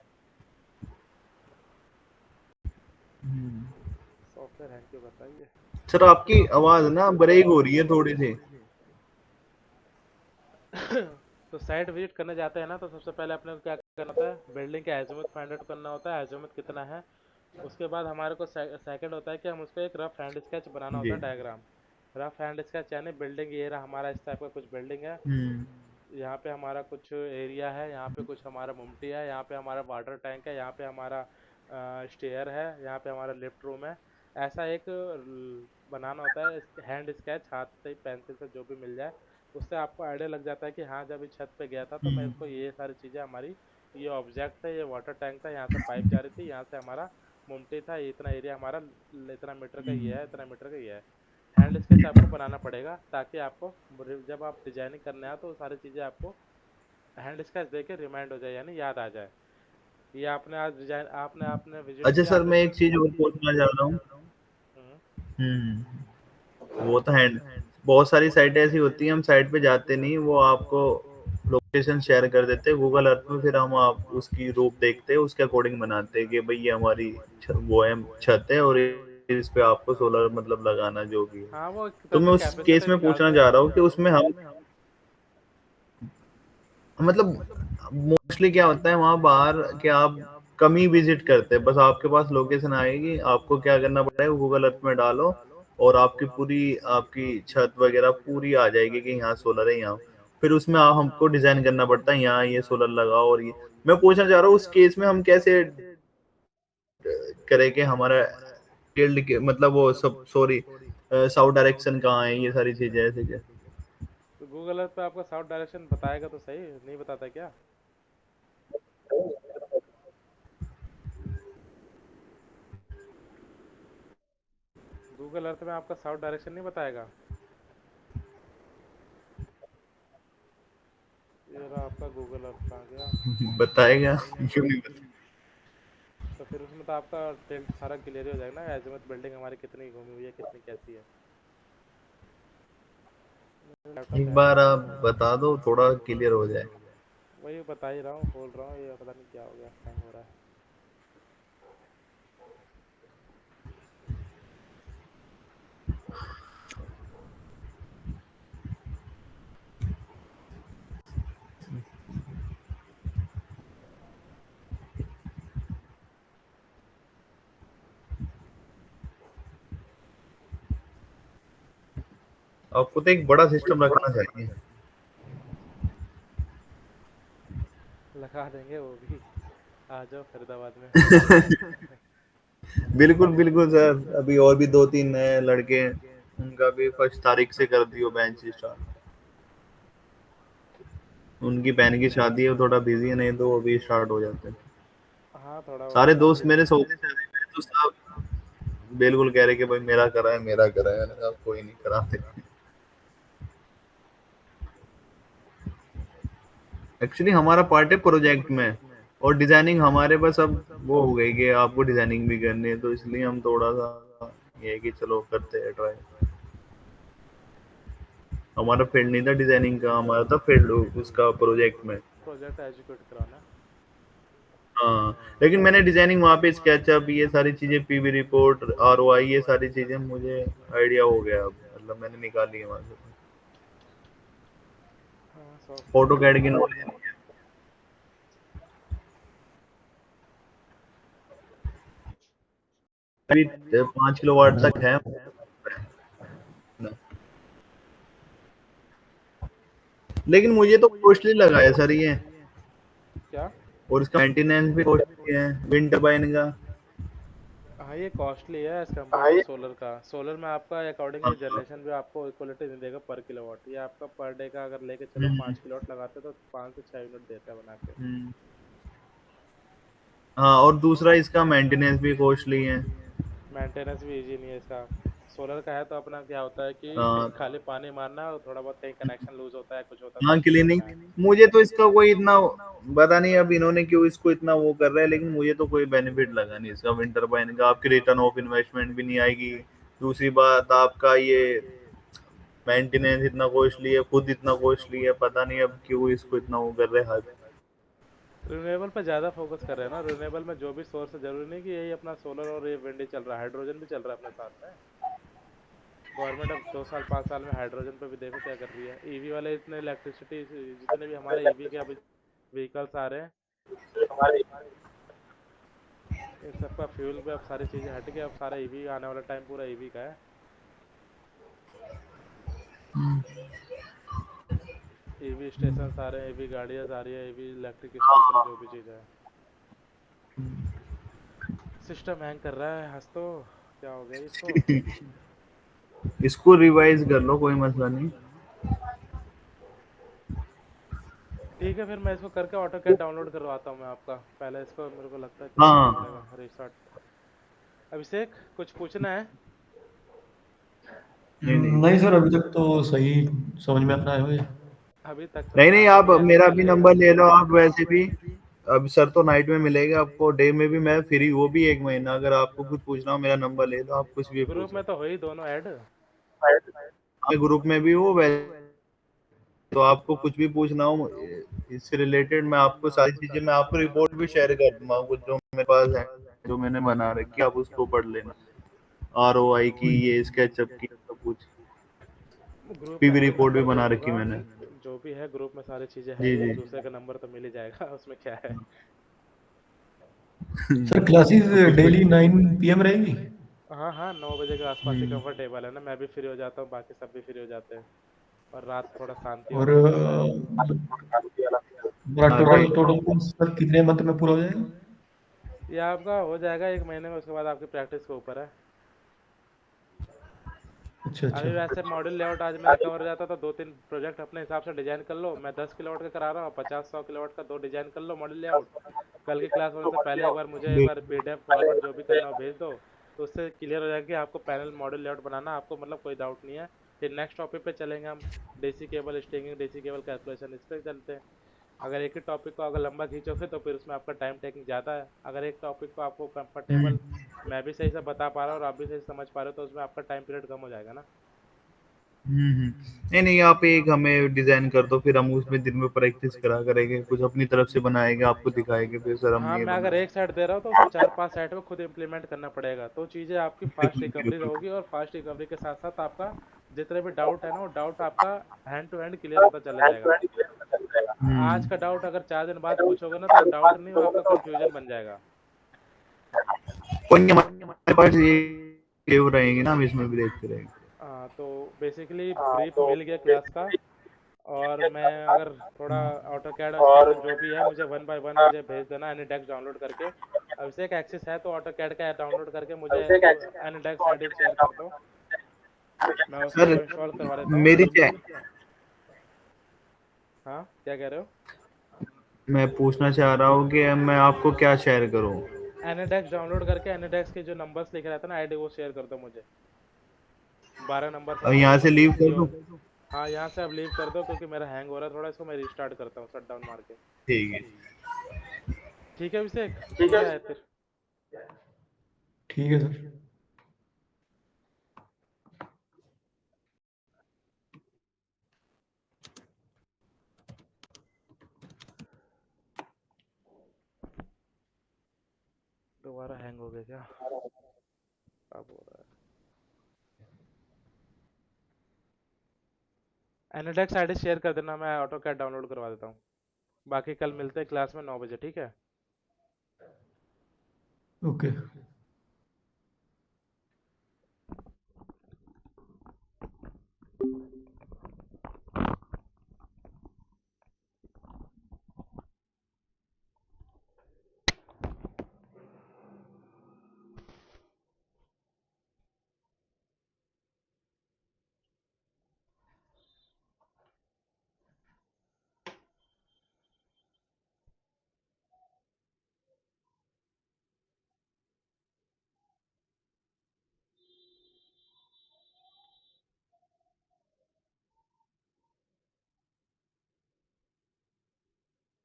हम्म। ओके, थैंक यू, बताइए। सर आपकी आवाज ना ब्रेक हो रही है थोड़ी सी। तो साइट विजिट करने जाते हैं ना, तो सबसे पहले अपने को क्या करना होता है, बिल्डिंग का एजीमुथ फाइंड आउट करना होता है, एजीमुथ कितना है। उसके बाद हमारे को सेकंड होता है कि हम उस पर एक रफ हैंड स्केच बनाना होता जी। है, डायग्राम। रफ हैंड स्केच यानी बिल्डिंग, ये रहा हमारा इस टाइप का कुछ बिल्डिंग है। हम्म। यहाँ पे हमारा कुछ एरिया है, यहाँ पे कुछ हमारा मुमटी है, यहाँ पे हमारा वाटर टैंक है, यहाँ पे हमारा स्टेयर है, यहाँ पे हमारा लिफ्ट रूम है। ऐसा एक बनाना होता है हैंड स्केच, हाथ से पेंसिल से जो भी मिल जाए। उससे आपको आइडिया लग जाता है कि हाँ, जब इस छत पे गया था तो मेरे को ये सारी चीज़ें हमारी, ये ऑब्जेक्ट था, ये वाटर टैंक था, यहाँ से पाइप जा रही थी, यहाँ से हमारा मुमटी था, ये इतना एरिया हमारा, इतना मीटर का ये है, इतना मीटर का ये है। हैंड स्केच आपको बनाना पड़ेगा, ताकि आपको जब आप डिजाइनिंग करने आए तो वो सारी चीज़ें आपको हैंड स्केच देख के रिमाइंड हो जाए, यानी याद आ जाए। ये आपने आज डिजाइन, आपने आपने विजिट अच्छा किया सर, आज मैं एक चीज और पूछना चाह रहा हूँ। हम्म, वो तो हैंड, बहुत सारी साइटें ऐसी होती हैं, हम साइट पे जाते नहीं, वो आपको लोकेशन शेयर कर देते हैं गूगल अर्थ में, फिर हम आप उसकी रूप देखते हैं, उसके अकॉर्डिंग बनाते हैं कि भाई ये हमारी वो है, छत है, और इस पे आपको सोलर मतलब लगाना जो भी है। हाँ, वो एक तो तरह मैं से उस केस कैपेसिटी में पूछना निकालते चाह हैं। रहा हूँ कि उसमें हम मतलब मोस्टली क्या होता है वहां बाहर कि आप कम ही विजिट करते हैं, बस आपके पास लोकेशन आएगी, आपको क्या करना पड़ेगा, गूगल अर्थ में डालो और आपकी पूरी आपकी छत वगैरह पूरी आ जाएगी कि यहाँ सोलर है यहाँ। फिर उसमें आप हमको डिजाइन करना पड़ता है, यहाँ ये सोलर लगाओ, और ये मैं पूछना चाह रहा हूँ उस केस में हम कैसे करें कि हमारा फील्ड के मतलब वो सब सॉरी साउथ डायरेक्शन कहाँ है, ये सारी चीजें ऐसे क्या। तो गूगल अर्थ पे आपका साउथ डायरेक्शन बताएगा तो सही, नहीं बताता क्या? गूगल अर्थ में आपका साउथ डायरेक्शन नहीं बताएगा? ये रहा आपका गूगल अर्थ, कहाँ गया? बताएगा क्यों नहीं बताएगा? तो फिर उसमें तो आपका टिल्ट सारा क्लियर हो जाएगा ना, एजिमुथ बिल्डिंग हमारी कितनी घूमी हुई है, कितनी कैसी है। लैपटॉप एक हैंग बार कर आप रहा है। बता दो, थोड़ा क्लियर हो जाए। वही बता ही रहा हूँ, खोल रहा हूँ, ये पता नहीं क्या हो गया, हैंग हो रहा है। आपको तो एक बड़ा सिस्टम रखना चाहिए। लगा देंगे वो भी, आ जाओ फरीदाबाद में। बिल्कुल बिल्कुल सर, अभी और भी 2-3 नए लड़के हैं, उनका भी 1 तारीख से कर दियो बेंच स्टार्ट। उनकी बहन की शादी है, वो थोड़ा बिजी है, नहीं तो वो भी स्टार्ट हो जाते हैं। हाँ, थोड़ा वो सारे काम दोस्त भी। मेरे सऊदी से आए हैं, तो सब बिल्कुल कह रहे कि भाई मेरा करा है, मेरा करा है। मैंने कहा कोई नहीं, कराते। एक्चुअली हमारा पार्ट है प्रोजेक्ट में, और डिजाइनिंग हमारे पास अब वो हो गई कि आपको डिजाइनिंग भी करनी है, तो इसलिए हम थोड़ा सा ये है कि चलो करते हैं ट्राई। हमारा फील्ड नहीं था डिजाइनिंग का, हमारा था फील्ड उसका प्रोजेक्ट में। प्रोजेक्ट एजुकेट कराना। हाँ, लेकिन मैंने डिजाइनिंग वहाँ पे स्केचअप ये सारी चीजें, पीवी रिपोर्ट, आरओआई, ये सारी चीजें मुझे आइडिया हो गया अब, मतलब मैंने निकाल ली है वहाँ से। हाँ, सॉफ्टवेयर ऑटो तो कैड की नॉलेज अभी 5 किलोवाट तक है ना। लेकिन मुझे तो कॉस्टली लगा है सर ये, क्या? और इसका मेंटेनेंस भी कॉस्टली है विंड टर्बाइन का। हाँ, ये कॉस्टली है एज कम्पेयर टू सोलर का। सोलर में आपका अकॉर्डिंगली हाँ। जनरेशन भी आपको इक्वलिटी नहीं देगा पर किलोवाट। ये आपका पर डे का अगर लेके चलो, हम्म, 5 किलोवाट लगाते हो तो 5 से 6 यूनिट देता है बना के। हम्म। हाँ, और दूसरा इसका मेंटेनेंस भी कॉस्टली है। मेंटेनेंस भी इजी नहीं है इसका। सोलर का है तो अपना क्या होता है कि हाँ। खाली पानी मारना और थोड़ा बहुत कहीं कनेक्शन लूज होता है, कुछ होता है तो हाँ, ठीक क्लीनिंग। करना है। मुझे तो इसका कोई इतना पता नहीं अब इन्होंने क्यों इसको इतना वो कर रहा है, लेकिन मुझे तो कोई बेनिफिट लगा नहीं इसका विंटर टरबाइन का। आपकी रिटर्न ऑफ इन्वेस्टमेंट भी नहीं आएगी। दूसरी बात, आपका ये मेंटेनेंस इतना कॉस्टली है, खुद इतना कॉस्टली है, पता नहीं अब क्यों इसको इतना वो कर रहे हैं। रिन्यूएबल पे ज़्यादा फोकस कर रहे हैं ना। रिन्यूएबल में जो भी सोर्स है, जरूरी नहीं कि यही अपना सोलर और ये विंड ही चल रहा है, हाइड्रोजन भी चल रहा है अपने साथ में। गवर्नमेंट अब 2 साल 5 साल में हाइड्रोजन पे भी देखो क्या कर रही है। ईवी वाले इतने इलेक्ट्रिसिटी, जितने भी हमारे ईवी के अभी व्हीकल्स आ रहे हैं, इन सबका फ्यूल पे अब सारी चीज़ें हट के अब सारा ईवी, आने वाला टाइम पूरा ईवी का है। ईवी स्टेशन आ रहे हैं, ईवी गाड़ियाँ आ रही है, ईवी इलेक्ट्रिक स्कूटर, जो भी चीज़ है। सिस्टम हैंग कर रहा है, हंस तो क्या हो गया इसको। इसको रिवाइज कर लो, कोई मसला नहीं। ठीक है, फिर मैं इसको करके ऑटो कैड डाउनलोड करवाता हूँ मैं आपका। पहले इसको मेरे को लगता है क्या करना हाँ पड़ेगा, रिस्टार्ट। अभिषेक, कुछ पूछना है? नहीं नहीं नहीं सर, अभी तक तो सही समझ में आता है मुझे। अभी तक तो नहीं नहीं, क्लास आप अपनी ऐसे मेरा चल भी रही है। नंबर ले लो, आप वैसे भी। अब सर तो नाइट में मिलेगा आपको, डे में भी मैं फ्री, वो भी 1 महीना। अगर आपको कुछ पूछना हो मेरा नंबर ले लो, आप कुछ भी ग्रुप पूछो। में तो हो ही दोनों ऐड। मैं ग्रुप में भी हूँ वैसे, तो आपको कुछ भी पूछना हो इससे रिलेटेड, मैं आपको सारी चीजें, मैं आपको रिपोर्ट भी शेयर कर दूंगा, कुछ जो मेरे पास है, जो मैंने बना रखी है, आप उसको पढ़ लेना। ROI की, हम्म। ये स्केचअप की, सब कुछ। ग्रुप में पीवी है ही, मैं रिपोर्ट भी कर बना रखी दूंगा। मैंने। जो भी है ग्रुप में सारी चीजें है जी ही, जी। एक दूसरे का नंबर तो मिल ही जाएगा उसमें क्या है। सर क्लासेस तो कुछ डेली 9 PM रहेगी? हाँ हाँ, 9 बजे के आसपास ही कंफर्टेबल है ना। मैं भी फ्री हो जाता हूँ, बाकी सब भी फ्री हो जाते हैं, और रात थोड़ा शांति और वाला भी रहता है। मेरा हाँ टोटल जी। टोटल कोर्स सर कितने मंथ में पूरा हो जाएगा? ये आपका हो जाएगा 1 महीने में, उसके बाद आपकी प्रैक्टिस के ऊपर है। अच्छा अच्छा। अभी वैसे मॉडल लेआउट आज मेरा कवर हो जाता तो 2-3 प्रोजेक्ट अपने हिसाब से डिजाइन कर लो। मैं 10 किलोवाट का करा रहा हूँ, 50-100 किलोवाट का 2 डिजाइन कर लो मॉडल लेआउट। कल की क्लास होने से पहले एक बार मुझे एक बार पीडीएफ फॉर्मेट जो भी करना हो भेज दो, तो उससे क्लियर हो जाएगा कि आपको पैनल मॉडल लेआउट बनाना, आपको मतलब कोई डाउट नहीं है। फिर नेक्स्ट टॉपिक पे चलेंगे हम, DC cable staking, DC cable calculation, इस पे चलते हैं। अगर एक ही टॉपिक को अगर लंबा खींचोगे तो फिर उसमें आपका टाइम टेकिंग ज़्यादा है। अगर एक टॉपिक को आपको कंफर्टेबल, मैं भी सही से बता पा रहा हूँ और आप भी सही से समझ पा रहे हो, तो उसमें आपका टाइम पीरियड कम हो जाएगा ना। नहीं नहीं, आप एक हमें डिजाइन कर दो, फिर हम उसमें दिन में प्रैक्टिस करा करेंगे, कुछ अपनी तरफ से बनाएंगे, आपको दिखाएंगे, फिर सर हमने हाँ, ये मैं अगर बनाया। एक साइड दे रहा हूँ तो उसमें 4-5 साइड में खुद इम्प्लीमेंट करना पड़ेगा, तो चीज़ें आपकी फास्ट बिल्कुल रिकवरी बिल्कुल। होगी। और फास्ट रिकवरी के साथ साथ आपका जितने भी डाउट है ना, वो डाउट आपका हैंड टू हैंड क्लियर होता चला जाएगा। आज का डाउट अगर 4 दिन बाद पूछोगे ना, तो वो डाउट नहीं, वो आपका कंफ्यूजन बन जाएगा। कोई नहीं, हमारे पास ये सेव रहेंगे ना, हम इसमें भी देखते रहेंगे। तो बेसिकली ब्रीफ मिल गया क्लास का। और मैं अगर थोड़ा ऑटो कैड और स्केचअप जो भी है, मुझे 1 बाय 1 मुझे भेज देना एनीडेक्स डाउनलोड करके। अब से एक एक्सेस है तो ऑटो कैड का डाउनलोड करके मुझे एनीडेक्स आईडी शेयर कर दो, मैं सर उसको इंस्टॉल करवा देता हूँ। मेरी चा- हाँ, क्या कह रहे हो? मैं पूछना चाह रहा हूँ कि मैं आपको क्या शेयर करूँ। एनीडेक्स डाउनलोड करके एनीडेक्स के जो नंबर्स लिखे रहते हैं ना आईडी, वो शेयर कर दो मुझे। 12 नंबर्स अब आते हैं यहाँ उसमें से लीव कर जो। दूँ? हाँ, यहाँ से अब लीव कर दो, क्योंकि मेरा हैंग हो रहा है थोड़ा, इसको मैं रिस्टार्ट करता हूँ शट डाउन मार के। ठीक है। ठीक है अभिषेक, क्या है फिर? ठीक है सर। दोबारा हैंग हो गया क्या? अब हो रहा है। एनीडेक्स आईडी शेयर कर देना, मैं ऑटो कैड डाउनलोड करवा देता हूँ। बाकी कल मिलते हैं क्लास में 9 बजे, ठीक है? ओके।